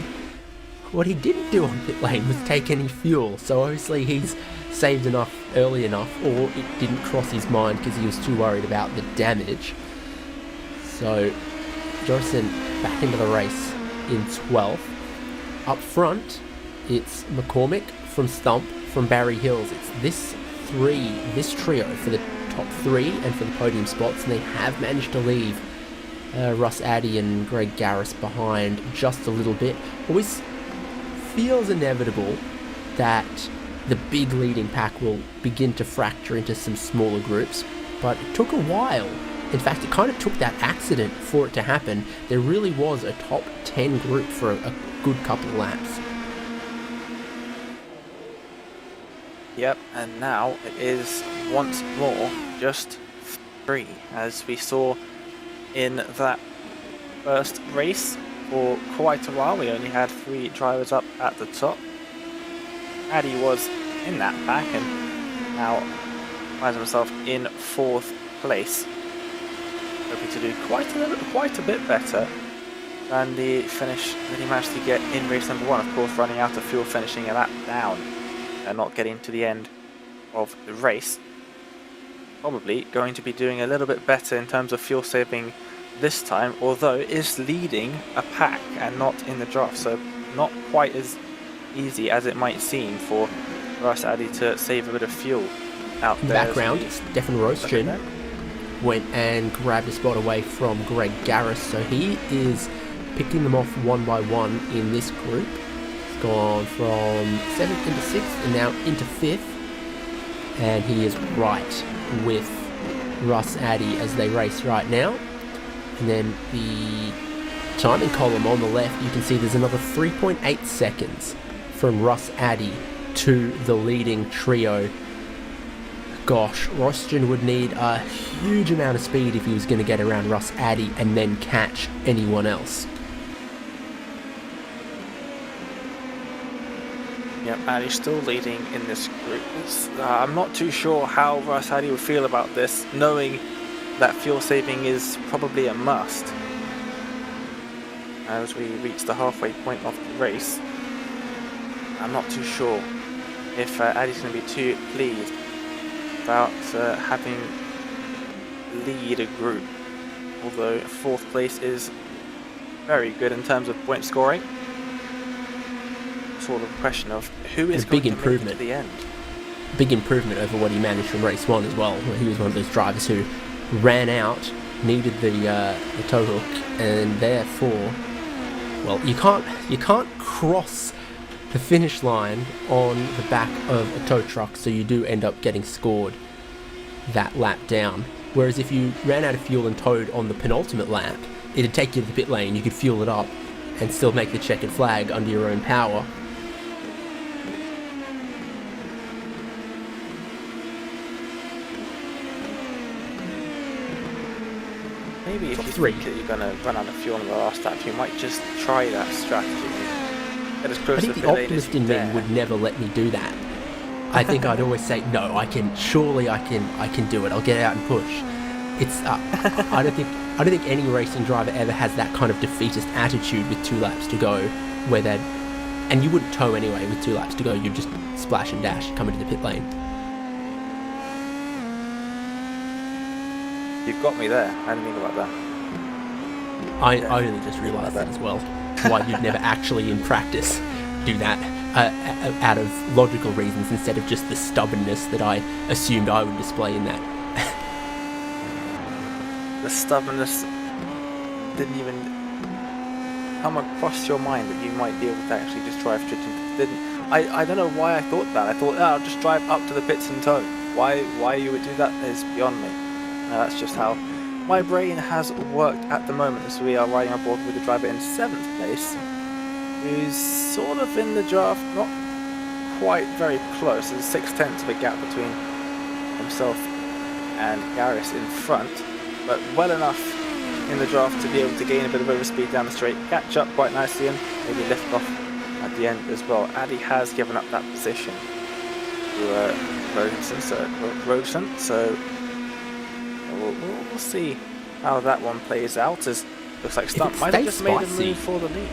What he didn't do on pit lane was take any fuel, so obviously he's saved enough early enough, or it didn't cross his mind because he was too worried about the damage. So Jorison back into the race in 12th. Up front, it's McCormick from Stump from Barry Hills. It's this trio for the top 3 and for the podium spots, and they have managed to leave Russ Addy and Greg Garris behind just a little bit. Always feels inevitable that the big leading pack will begin to fracture into some smaller groups, but it took a while. In fact, it kind of took that accident for it to happen. There really was a top 10 group for a good couple of laps. Yep, and now it is once more just 3, as we saw in that first race. For quite a while, we only had 3 drivers up at the top. Addy was in that pack and now finds himself in 4th place. Hoping to do quite a bit better than the finish that he managed to get in race number 1. Of course, running out of fuel, finishing a lap down and not getting to the end of the race. Probably going to be doing a little bit better in terms of fuel saving this time, although it is leading a pack and not in the draft, so not quite as easy as it might seem for Russ Addy to save a bit of fuel out in the there. background, Stefan Roschen went and grabbed a spot away from Greg Garris, so he is picking them off one by one in this group. He's gone from 7th into 6th and now into 5th, and he is right with Russ Addy as they race right now. And then the timing column on the left, you can see there's another 3.8 seconds from Russ Addy to the leading trio. Gosh, Rosten would need a huge amount of speed if he was going to get around Russ Addy and then catch anyone else. Yep, Addy's still leading in this group. I'm not too sure how Russ Addy would feel about this, knowing that fuel saving is probably a must. As we reach the halfway point of the race, I'm not too sure if Addy's going to be too pleased about having lead a group. Although 4th place is very good in terms of point scoring. Sort of a question of who is going to make it to the end. Big improvement over what he managed from race 1 as well, where he was one of those drivers who ran out, needed the tow hook, and therefore, well, you can't cross the finish line on the back of a tow truck, so you do end up getting scored that lap down. Whereas if you ran out of fuel and towed on the penultimate lap, it'd take you to the pit lane, you could fuel it up and still make the checkered flag under your own power. Maybe if you think that you're going to run out of fuel in the last lap, you might just try that strategy. Get as close I think to the the pit lane optimist as you in me dare. would never let me do that. I think I'd always say, no, I can do it. I'll get out and push. It's I don't think any racing driver ever has that kind of defeatist attitude with 2 laps to go, where they'd, and you wouldn't tow anyway with 2 laps to go. You'd just splash and dash, come into the pit lane. You've got me there. I didn't think about that. I only just realised that as well. Why you'd never actually in practice do that out of logical reasons instead of just the stubbornness that I assumed I would display in that. The stubbornness didn't even come across your mind that you might be able to actually just drive straight into. Didn't I don't know why I thought that. I thought, I'll just drive up to the pits and tow. Why you would do that is beyond me. That's just how my brain has worked at the moment, as we are riding on board with the driver in 7th place, who's sort of in the draft, not quite very close. There's 6/10 of a gap between himself and Garris in front, but well enough in the draft to be able to gain a bit of overspeed down the straight, catch up quite nicely and maybe lift off at the end as well. Addy has given up that position to Rogerson, so we'll see how that one plays out. As looks like Stump might have just made a move for the lead.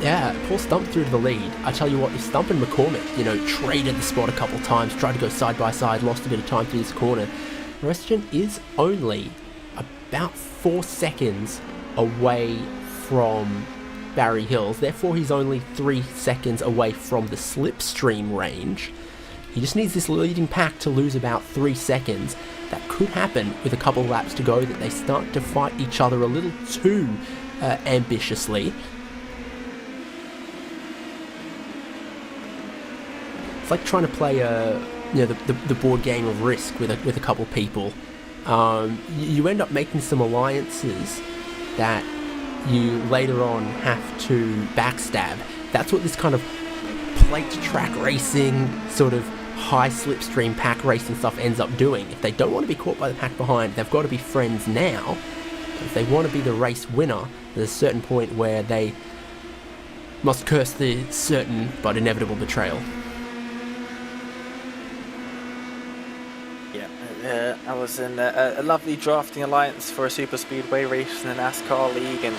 Yeah, Paul Stump through to the lead. I tell you what, if Stump and McCormick, traded the spot a couple of times, tried to go side by side, lost a bit of time through this corner, Rogerson is only about 4 seconds away from Barry Hills. Therefore, he's only 3 seconds away from the slipstream range. He just needs this leading pack to lose about 3 seconds. That could happen with a couple of laps to go, that they start to fight each other a little too ambitiously. It's like trying to play the board game of Risk with a couple of people. You end up making some alliances that you later on have to backstab. That's what this kind of plate track racing, sort of high slipstream pack racing stuff ends up doing. If they don't want to be caught by the pack behind, they've got to be friends now. If they want to be the race winner, there's a certain point where they must curse the certain but inevitable betrayal. Yeah, I was in a lovely drafting alliance for a super speedway race in the NASCAR league, and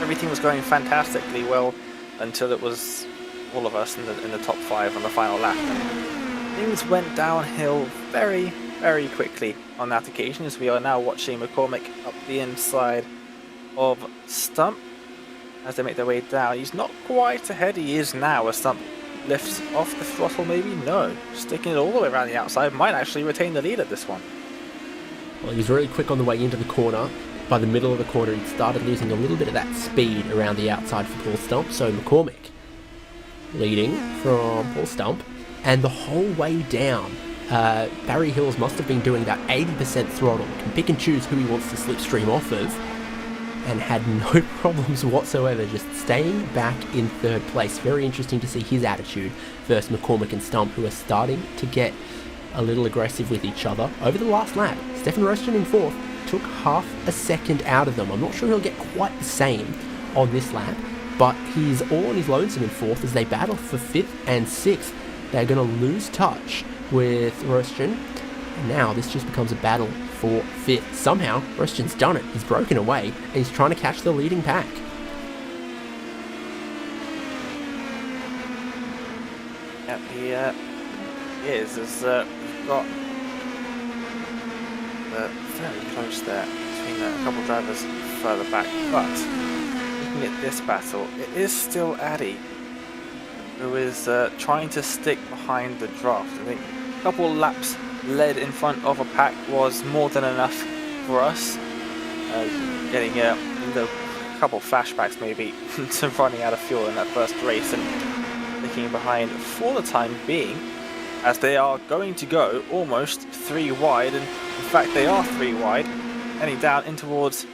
everything was going fantastically well until it was all of us in the top 5 on the final lap. And things went downhill very, very quickly on that occasion, as we are now watching McCormick up the inside of Stump as they make their way down. He's not quite ahead, he is now, as Stump lifts off the throttle, maybe? No. Sticking it all the way around the outside, might actually retain the lead at this one. Well, he was really quick on the way into the corner. By the middle of the corner, he started losing a little bit of that speed around the outside for Paul Stump, so McCormick leading from Paul Stump, and the whole way down, Barry Hills must have been doing about 80% throttle, can pick and choose who he wants to slipstream off of, and had no problems whatsoever, just staying back in 3rd place. Very interesting to see his attitude versus McCormick and Stump, who are starting to get a little aggressive with each other. Over the last lap, Stefan Rogerson in 4th took half a second out of them. I'm not sure he'll get quite the same on this lap, but he's all on his lonesome in 4th as they battle for 5th and 6th. They're going to lose touch with Rogerson. Now this just becomes a battle for 5th. Somehow, Rogerson's done it. He's broken away, and he's trying to catch the leading pack. Yep, he is. We've got very close there between a couple of drivers further back, but looking at this battle, it is still Addy who is trying to stick behind the draft. I think a couple of laps led in front of a pack was more than enough for us. Getting a couple flashbacks maybe to running out of fuel in that first race, and tracking behind for the time being, as they are going to go almost 3 wide, and in fact they are 3 wide, heading down in towards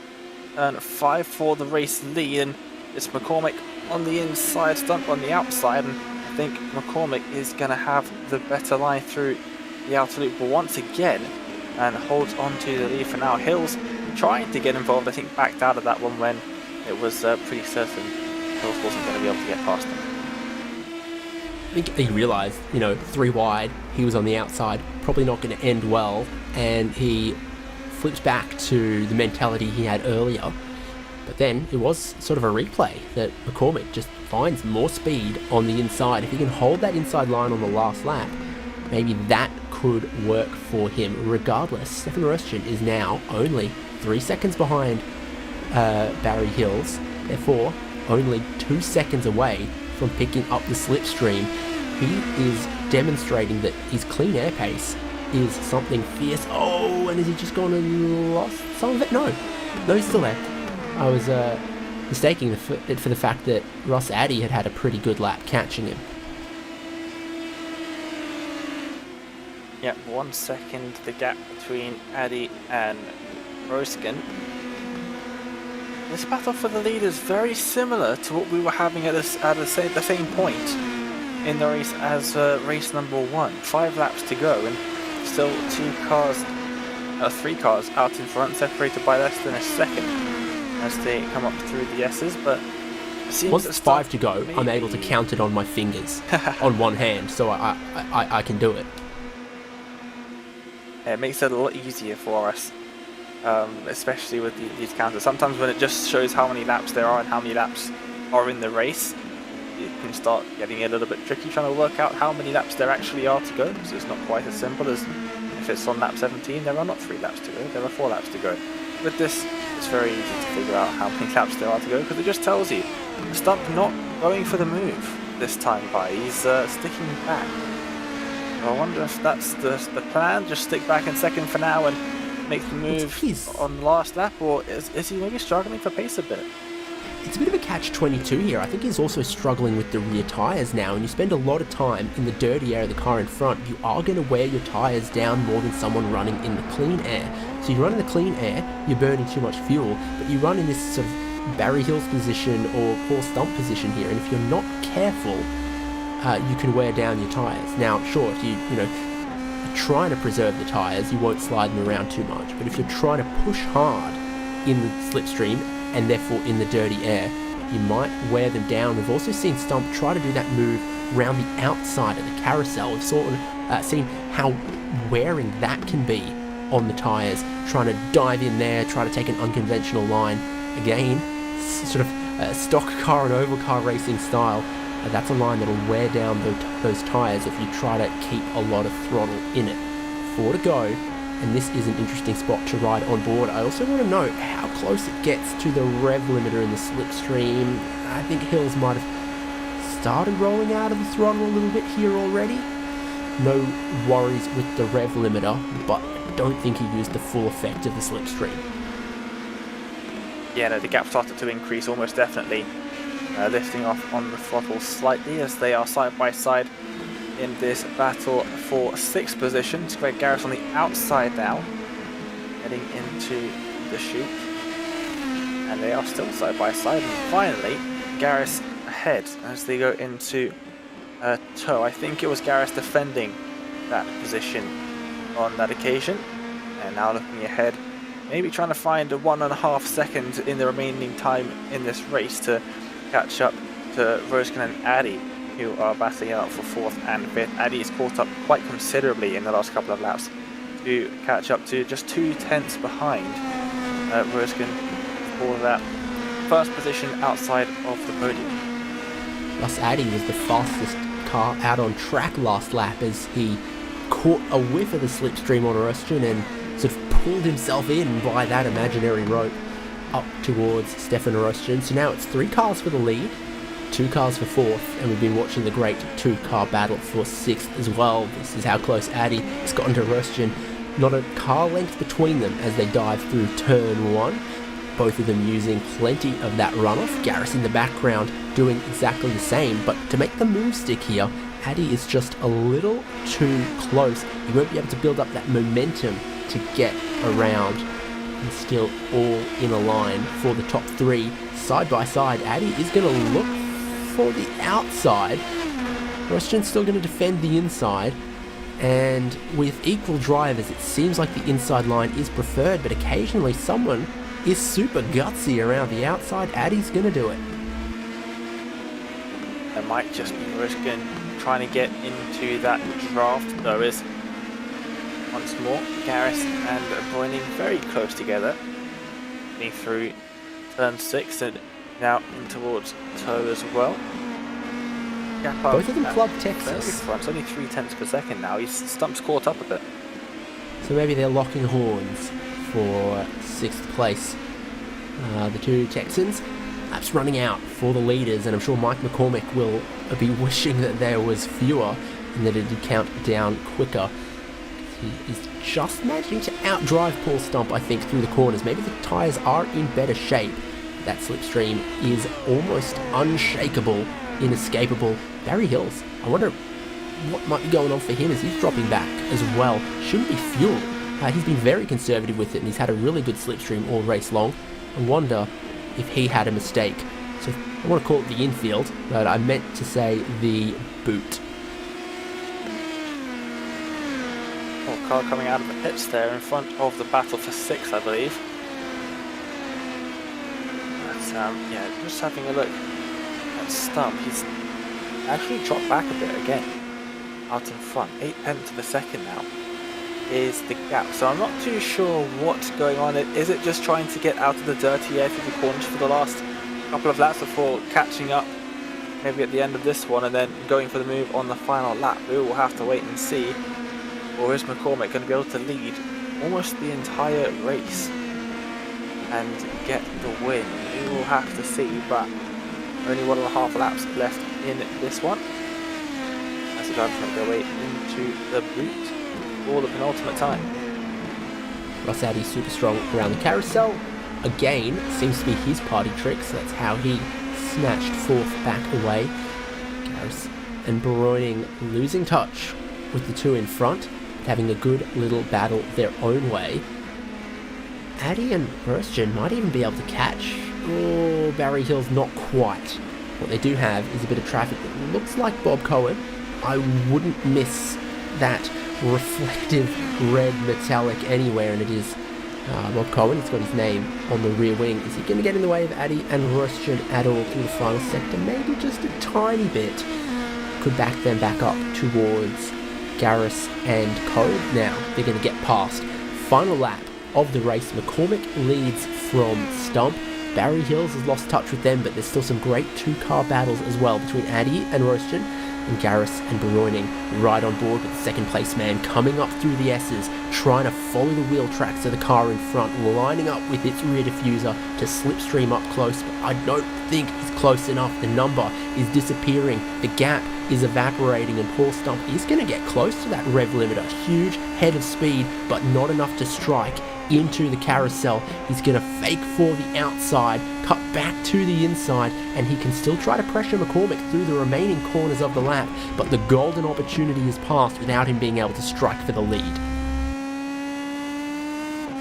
turn 5 for the race lead, and it's McCormick on the inside, Stump on the outside, and I think McCormick is going to have the better line through the outer loop once again, and holds on to the lead for now. Hills trying to get involved, I think backed out of that one when it was pretty certain Hills wasn't going to be able to get past him. I think he realised, 3 wide, he was on the outside, probably not going to end well, and he flips back to the mentality he had earlier. But then it was sort of a replay that McCormick just finds more speed on the inside. If he can hold that inside line on the last lap, maybe that could work for him. Regardless, Stefan Röstgen is now only 3 seconds behind Barry Hills, therefore only 2 seconds away from picking up the slipstream. He is demonstrating that his clean air pace is something fierce. Oh, and has he just gone and lost some of it? No, he's still there. I was mistaking it for the fact that Ross Addy had a pretty good lap catching him. Yeah, 1 second the gap between Addy and Röstgen. This battle for the lead is very similar to what we were having at the same point in the race as race number 1. 5 laps to go, and still 3 cars out in front, separated by less than a second as they come up through the S's. But it seems once it's 5 to go, I'm able to count it on my fingers on one hand, so I can do it. Yeah, it makes it a lot easier for us. Especially with these counters. Sometimes when it just shows how many laps there are and how many laps are in the race, you can start getting a little bit tricky trying to work out how many laps there actually are to go, because it's not quite as simple as if it's on lap 17, there are not 3 laps to go, there are 4 laps to go. With this, it's very easy to figure out how many laps there are to go, because it just tells you. Stump not going for the move this time by, he's sticking back. So I wonder if that's the plan, just stick back in second for now and make the move on the last lap, or is he maybe struggling for pace a bit? It's a bit of a catch-22 here. I think he's also struggling with the rear tyres now, and you spend a lot of time in the dirty air of the car in front. You are going to wear your tyres down more than someone running in the clean air. So you run in the clean air, you're burning too much fuel, but you run in this sort of Barry Hills position or Paul Stump position here, and if you're not careful, you can wear down your tyres. Now, sure, if you trying to preserve the tyres, you won't slide them around too much, but if you're trying to push hard in the slipstream and therefore in the dirty air, you might wear them down. We've also seen Stump try to do that move around the outside of the carousel. We've sort of seen how wearing that can be on the tyres, trying to dive in there, try to take an unconventional line. Again, sort of stock car and oval car racing style. That's a line that'll wear down those tyres if you try to keep a lot of throttle in it. 4 to go, and this is an interesting spot to ride on board. I also want to know how close it gets to the rev limiter in the slipstream. I think Hills might have started rolling out of the throttle a little bit here already. No worries with the rev limiter, but I don't think he used the full effect of the slipstream. Yeah, no, the gap started to increase almost definitely. Lifting off on the throttle slightly as they are side by side in this battle for 6th position. Greg Garris on the outside now, heading into the chute, and they are still side by side. And finally, Garris ahead as they go into tow. I think it was Garris defending that position on that occasion, and now looking ahead, maybe trying to find a 1.5 seconds in the remaining time in this race to catch up to Röstgen and Addy, who are battling out for 4th and 5th. Addy is caught up quite considerably in the last couple of laps to catch up to just 2 tenths behind Röstgen for that 1st position outside of the podium. Russ Addy was the fastest car out on track last lap as he caught a whiff of the slipstream on Röstgen and sort of pulled himself in by that imaginary rope up towards Stefan Röstgen. So now it's 3 cars for the lead, 2 cars for 4th, and we've been watching the great 2-car battle for 6th as well. This is how close Addy has gotten to Röstgen. Not a car length between them as they dive through turn 1. Both of them using plenty of that runoff. Garris in the background doing exactly the same, but to make the move stick here, Addy is just a little too close. He won't be able to build up that momentum to get around. He's still all in a line for the top three. Side by side, Addy is going to look for the outside. Rushton's still going to defend the inside. And with equal drivers, it seems like the inside line is preferred, but occasionally someone is super gutsy around the outside. Addy's going to do it. It might just be Rushton trying to get into that draft, though, is once more Garris and Broining very close together, getting through turn 6 and now in towards toe as well. Both of them club Texas. It's only 0.3 per second now. He's Stump's caught up a bit. So maybe they're locking horns for 6th place. The two Texans. Laps running out for the leaders, and I'm sure Mike McCormick will be wishing that there was fewer and that it did count down quicker. He is just managing to outdrive Paul Stump, I think, through the corners. Maybe the tyres are in better shape. That slipstream is almost unshakable, inescapable. Barry Hills, I wonder what might be going on for him as he's dropping back as well. Shouldn't be fuel. He's been very conservative with it, and he's had a really good slipstream all race long. I wonder if he had a mistake. So I want to call it the infield, but I meant to say the boot. Oh, car coming out of the pits there in front of the battle for 6, I believe. But yeah, just having a look at Stump. He's actually dropped back a bit again, out in front. 0.8 of a second now is the gap. So I'm not too sure what's going on. Is it just trying to get out of the dirty air through the corners for the last couple of laps before catching up maybe at the end of this one and then going for the move on the final lap? We will have to wait and see. Or is McCormick going to be able to lead almost the entire race and get the win? We will have to see, but only 1.5 laps left in this one. As the drivers make their way into the boot for the penultimate time. Ross Addy super strong around the carousel. Again, seems to be his party trick, so that's how he snatched 4th back away. Garris and Broining losing touch with the two in front, having a good little battle their own way. Addy and Rushton might even be able to catch. Oh, Barry Hill's not quite. What they do have is a bit of traffic that looks like Bob Cohen. I wouldn't miss that reflective red metallic anywhere, and it is Bob Cohen. He's got his name on the rear wing. Is he going to get in the way of Addy and Rushton at all through the final sector? Maybe just a tiny bit. Could back them back up towards Garris and Code. Now they're going to get past. Final lap of the race. McCormick leads from Stump. Barry Hills has lost touch with them, but there's still some great two-car battles as well between Addy and Rushton, and Garris and Broining right on board with the second place man coming up through the S's, trying to follow the wheel tracks of the car in front, lining up with its rear diffuser to slipstream up close, but I don't think he's close enough. The number is disappearing, the gap is evaporating, and Paul Stump is going to get close to that rev limiter. Huge head of speed, but not enough to strike into the carousel. He's going to fake for the outside, cut back to the inside, and he can still try to pressure McCormick through the remaining corners of the lap, but the golden opportunity is passed without him being able to strike for the lead.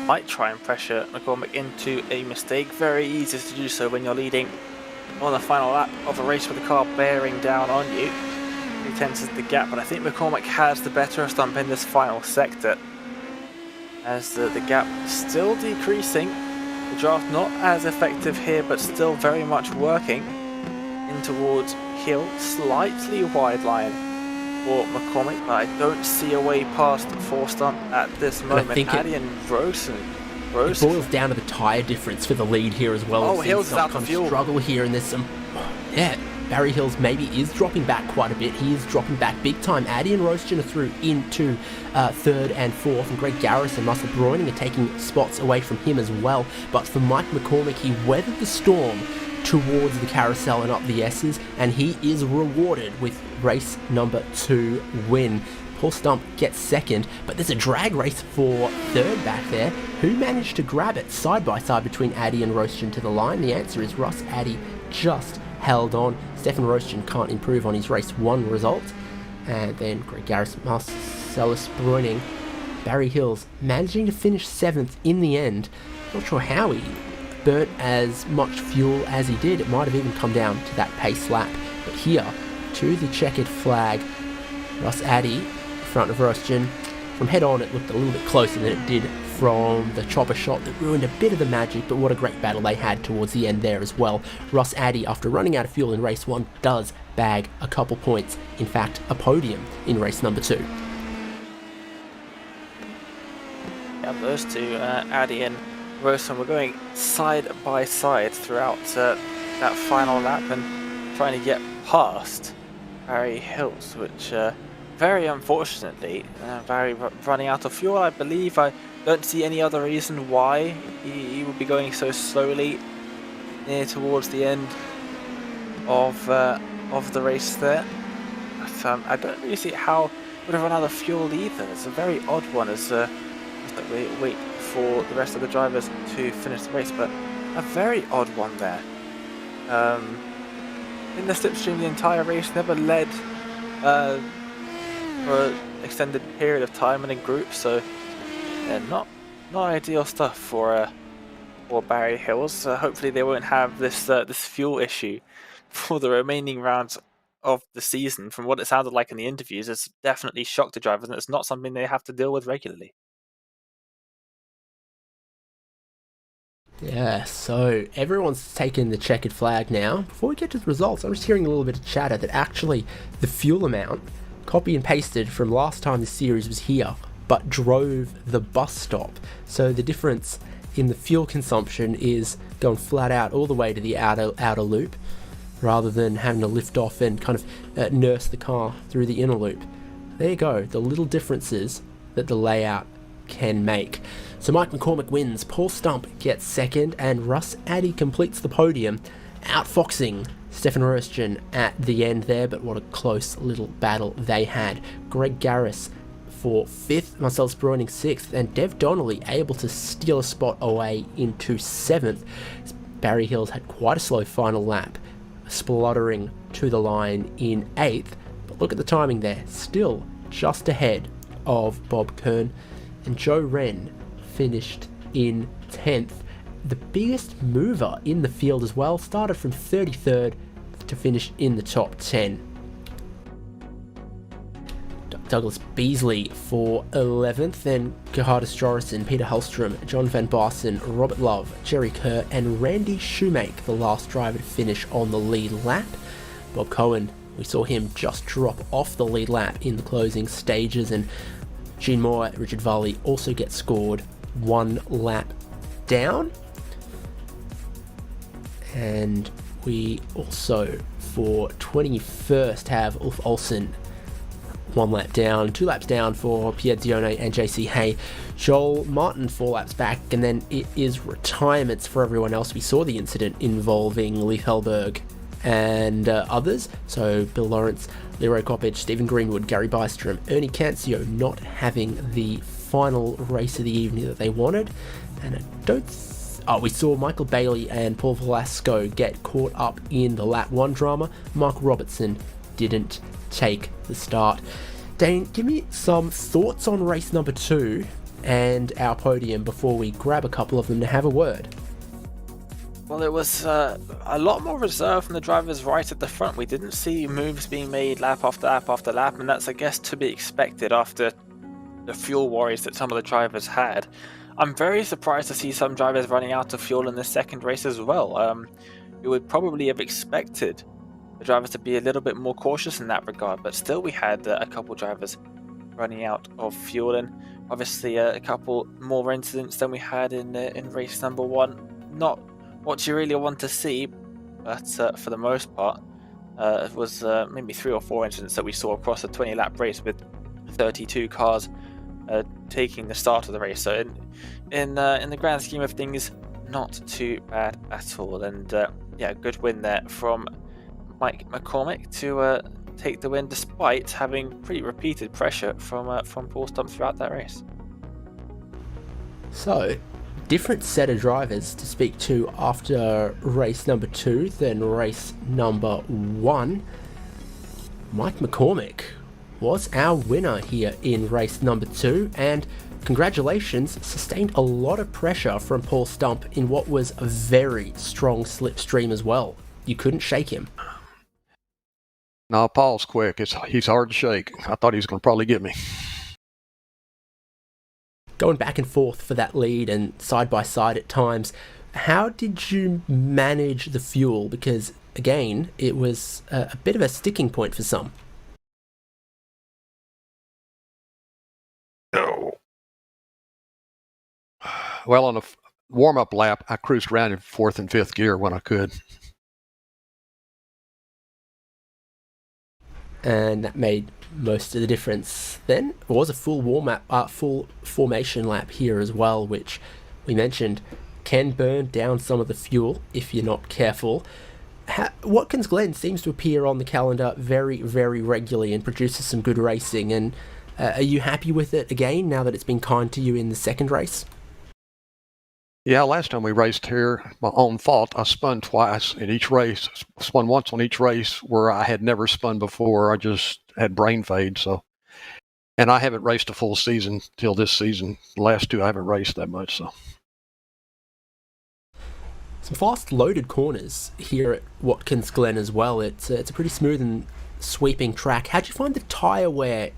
Might try and pressure McCormick into a mistake. Very easy to do so when you're leading on the final lap of a race with the car bearing down on you. He tenses the gap, but I think McCormick has the better of Stump in this final sector, as the gap still decreasing. The draft not as effective here, but still very much working in towards Hill. Slightly wide line for McCormick, but I don't see a way past for Stump at this moment. Addy and Rosen. It boils down to the tyre difference for the lead here as well. Oh, Hills is out of fuel. Struggle here, and there's some... Yeah, Barry Hills maybe is dropping back quite a bit. He is dropping back big time. Addy and Roaston are through into 3rd and 4th, and Greg Garris and Russell Broining are taking spots away from him as well. But for Mike McCormick, he weathered the storm towards the carousel and up the S's, and he is rewarded with race number 2 win. Paul Stump gets second, but there's a drag race for third back there. Who managed to grab it side by side between Addy and Roastion to the line? The answer is Russ Addy just held on. Stefan Roastion can't improve on his race 1 result. And then Greg Garris, Marcellus Bruning, Barry Hills managing to finish 7th in the end. Not sure how he burnt as much fuel as he did. It might have even come down to that pace lap. But here, to the checkered flag, Russ Addy, front of Roastion. From head on, it looked a little bit closer than it did from the chopper shot that ruined a bit of the magic, but what a great battle they had towards the end there as well. Russ Addy, after running out of fuel in race 1, does bag a couple points, in fact a podium in race number 2. Yeah, those two, Addy and Roastion, were going side by side throughout that final lap and trying to get past Barry Hills, which very unfortunately, Barry running out of fuel, I believe. I don't see any other reason why he would be going so slowly near towards the end of the race there. But, I don't really see how he would have run out of fuel either. It's a very odd one as we wait for the rest of the drivers to finish the race, but a very odd one there. In the slipstream, the entire race never led for an extended period of time and in groups, so yeah, not ideal stuff for Barry Hills. Hopefully they won't have this fuel issue for the remaining rounds of the season. From what it sounded like in the interviews, it's definitely shocked the drivers, and it's not something they have to deal with regularly. Yeah, so everyone's taken the checkered flag now. Before we get to the results, I'm just hearing a little bit of chatter that actually the fuel amount, copy and pasted from last time the series was here, but drove the bus stop. So the difference in the fuel consumption is going flat out all the way to the outer loop, rather than having to lift off and kind of nurse the car through the inner loop. There you go, the little differences that the layout can make. So Mike McCormick wins, Paul Stump gets second, and Russ Addy completes the podium, outfoxing Stefan Roastion at the end there, but what a close little battle they had. Greg Garris for 5th, Marcellus Bruning 6th, and Dev Donnelly able to steal a spot away into 7th. Barry Hills had quite a slow final lap, spluttering to the line in 8th, but look at the timing there, still just ahead of Bob Kern, and Joe Wren finished in 10th. The biggest mover in the field as well, started from 33rd to finish in the top 10. Douglas Beasley for 11th, then Gerhard Strorison, Peter Hellstrom, John Van Barsen, Robert Love, Jerry Kerr, and Randy Shoemake, the last driver to finish on the lead lap. Bob Cohen, we saw him just drop off the lead lap in the closing stages, and Gene Moore, Richard Varley also get scored 1 lap down. And we also, for 21st, have Ulf Olsen 1 lap down, 2 laps down for Pierre Dione and JC Hay. Joel Martin 4 laps back, and then it is retirements for everyone else. We saw the incident involving Leif Hellberg and others, so Bill Lawrence, Leroy Coppage, Stephen Greenwood, Gary Bystrom, Ernie Cancio not having the final race of the evening that they wanted, and we saw Michael Bailey and Paul Velasco get caught up in the lap 1 drama. Mark Robertson didn't take the start. Dane, give me some thoughts on race number 2 and our podium before we grab a couple of them to have a word. Well, it was a lot more reserved from the drivers right at the front. We didn't see moves being made lap after lap after lap, and that's, I guess, to be expected after the fuel worries that some of the drivers had. I'm very surprised to see some drivers running out of fuel in the second race as well. You would probably have expected the drivers to be a little bit more cautious in that regard, but still we had a couple drivers running out of fuel, and obviously a couple more incidents than we had in race number 1. Not what you really want to see, but for the most part, it was maybe 3 or 4 incidents that we saw across a 20-lap race with 32 cars taking the start of the race. So in the grand scheme of things, not too bad at all. And yeah, good win there from Mike McCormick to take the win despite having pretty repeated pressure from Paul Stump throughout that race. So, different set of drivers to speak to after race number 2 than race number 1. Mike McCormick was our winner here in race number 2, and congratulations, sustained a lot of pressure from Paul Stump in what was a very strong slipstream as well. You couldn't shake him. No, Paul's quick. He's hard to shake. I thought he was going to probably get me. Going back and forth for that lead and side by side at times, how did you manage the fuel? Because, again, it was a bit of a sticking point for some. No. Well, on a warm-up lap, I cruised around in 4th and 5th gear when I could. And that made most of the difference. Then it was a full formation lap here as well, which we mentioned can burn down some of the fuel if you're not careful. Watkins Glen seems to appear on the calendar very, very regularly and produces some good racing. And are you happy with it again now that it's been kind to you in the second race? Yeah, last time we raced here, my own fault, I spun twice in each race. Spun once on each race where I had never spun before. I just had brain fade. And I haven't raced a full season till this season. The last 2 I haven't raced that much. So some fast loaded corners here at Watkins Glen as well. It's a pretty smooth and sweeping track. How'd you find the tyre wear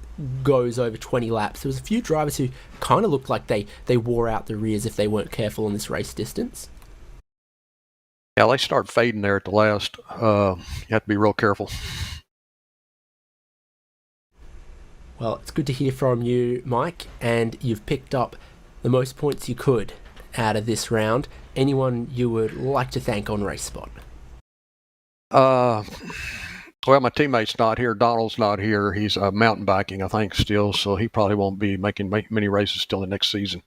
goes over 20 laps? There was a few drivers who kind of looked like they wore out the rears if they weren't careful on this race distance. yeah, they start fading there at the last. You have to be real careful. Well, it's good to hear from you, Mike, and you've picked up the most points you could out of this round. Anyone you would like to thank on RaceSpot? Well, my teammate's not here. Donald's not here. He's mountain biking, I think, still, so he probably won't be making many races till the next season.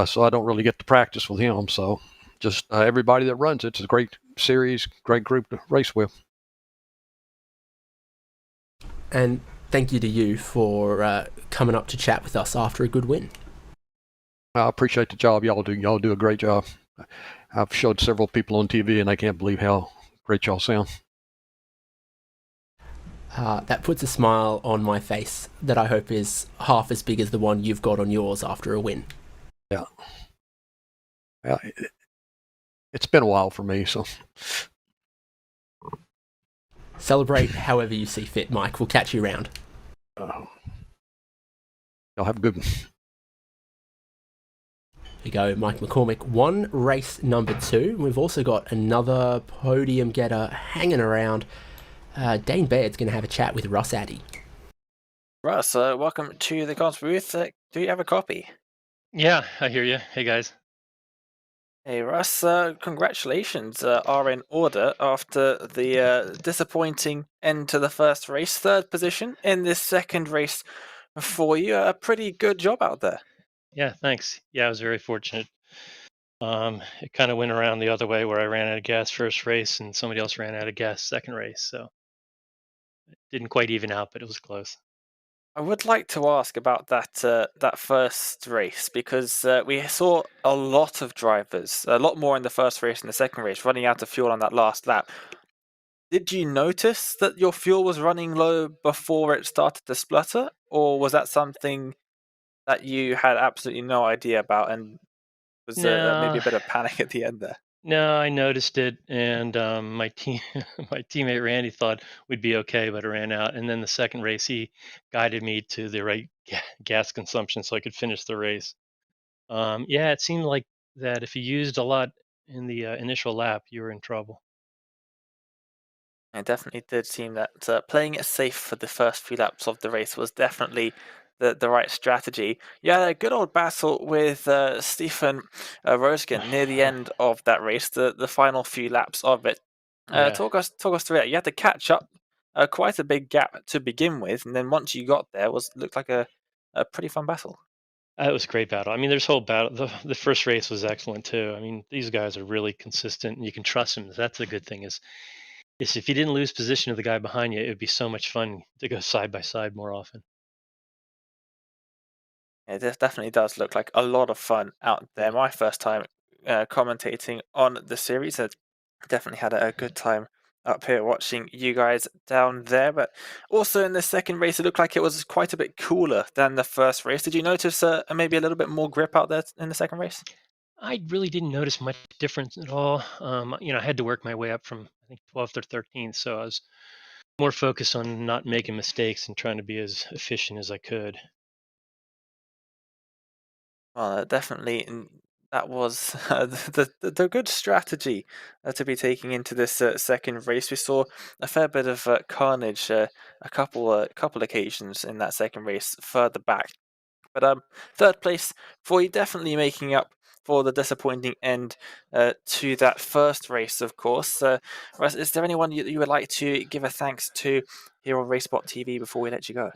So I don't really get to practice with him. So just everybody that runs it's a great series, great group to race with. And thank you to you for coming up to chat with us after a good win. I appreciate the job y'all do. Y'all do a great job. I've showed several people on TV, and they can't believe how great y'all sound. That puts a smile on my face that I hope is half as big as the one you've got on yours after a win. Yeah. It's been a while for me, so. Celebrate however you see fit, Mike. We'll catch you around. Y'all have a good one. Here we go, Mike McCormick won race number 2. We've also got another podium getter hanging around. Dane Baird's going to have a chat with Russ Addy. Russ, welcome to the comms booth. Do you have a copy? Yeah, I hear you. Hey, guys. Hey, Russ, congratulations are in order after the disappointing end to the first race. 3rd position in this second race for you. A pretty good job out there. Yeah, thanks. Yeah, I was very fortunate. It kind of went around the other way where I ran out of gas first race and somebody else ran out of gas second race. So it didn't quite even out, but it was close. I would like to ask about that first race because we saw a lot of drivers, a lot more in the first race and the second race, running out of fuel on that last lap. Did you notice that your fuel was running low before it started to splutter, or was that something that you had absolutely no idea about and was maybe a bit of panic at the end there? No, I noticed it, and my teammate Randy thought we'd be okay, but it ran out. And then the second race, he guided me to the right gas consumption so I could finish the race. Yeah, it seemed like that if you used a lot in the initial lap, you were in trouble. It definitely did seem that playing it safe for the first few laps of the race was definitely the right strategy. You had a good old battle with Stephen Roskin near the end of that race, the final few laps of it. Talk us through it. You had to catch up quite a big gap to begin with, and then once you got there, looked like a pretty fun battle. It was a great battle. I mean, there's whole battle. The first race was excellent too. I mean, these guys are really consistent, and you can trust them. That's the good thing is if you didn't lose position of the guy behind you, it would be so much fun to go side by side more often. It definitely does look like a lot of fun out there. My first time commentating on the series. I definitely had a good time up here watching you guys down there. But also in the second race, it looked like it was quite a bit cooler than the first race. Did you notice maybe a little bit more grip out there in the second race? I really didn't notice much difference at all. I had to work my way up from I think 12th or 13th, so I was more focused on not making mistakes and trying to be as efficient as I could. Well, definitely, that was the good strategy to be taking into this second race. We saw a fair bit of carnage, a couple occasions in that second race further back. But third place for you, definitely making up for the disappointing end to that first race, of course. Russ, is there anyone you would like to give a thanks to here on RaceSpot TV before we let you go?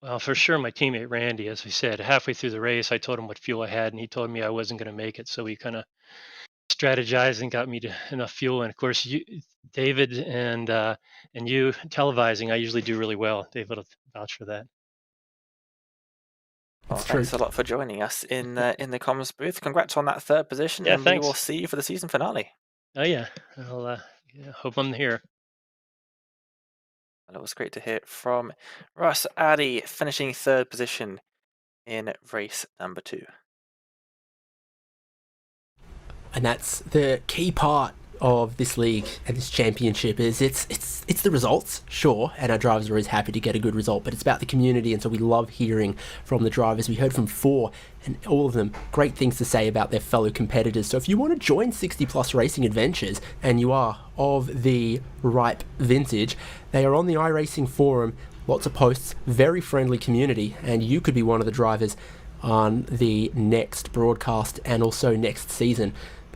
Well, for sure, my teammate Randy, as we said, halfway through the race, I told him what fuel I had, and he told me I wasn't going to make it. So we kind of strategized and got me to enough fuel. And of course, David, and you televising, I usually do really well. David will vouch for that. Well, That's true. thanks a lot for joining us in the comms booth. Congrats on that third position, Yeah, and we thanks. will see you for the season finale. Oh yeah, I'll hope I'm here. And it was great to hear from Russ Addy finishing third position in race number 2. And that's the key part of this league and this championship is it's the results, sure, and our drivers are always happy to get a good result, but it's about the community, and so we love hearing from the drivers. We heard from 4, and all of them great things to say about their fellow competitors. So if you want to join 60 Plus Racing Adventures and you are of the ripe vintage, they are on the iRacing forum, lots of posts, very friendly community, and you could be one of the drivers on the next broadcast and also next season.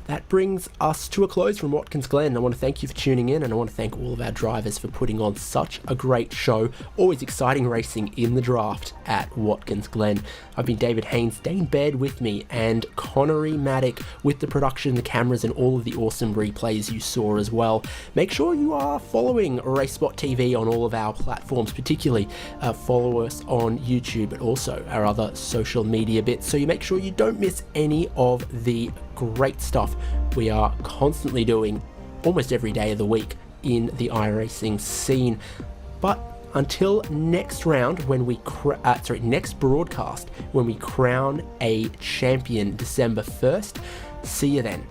That brings us to a close from Watkins Glen. I want to thank you for tuning in, and I want to thank all of our drivers for putting on such a great show. Always exciting racing in the draft at Watkins Glen. I've been David Haynes, Dane Baird with me, and Connery Maddock with the production, the cameras, and all of the awesome replays you saw as well. Make sure you are following RaceSpotTV on all of our platforms, particularly follow us on YouTube, but also our other social media bits, so you make sure you don't miss any of the great stuff we are constantly doing almost every day of the week in the iRacing scene. But until next round, when we next broadcast, when we crown a champion December 1st, see you then.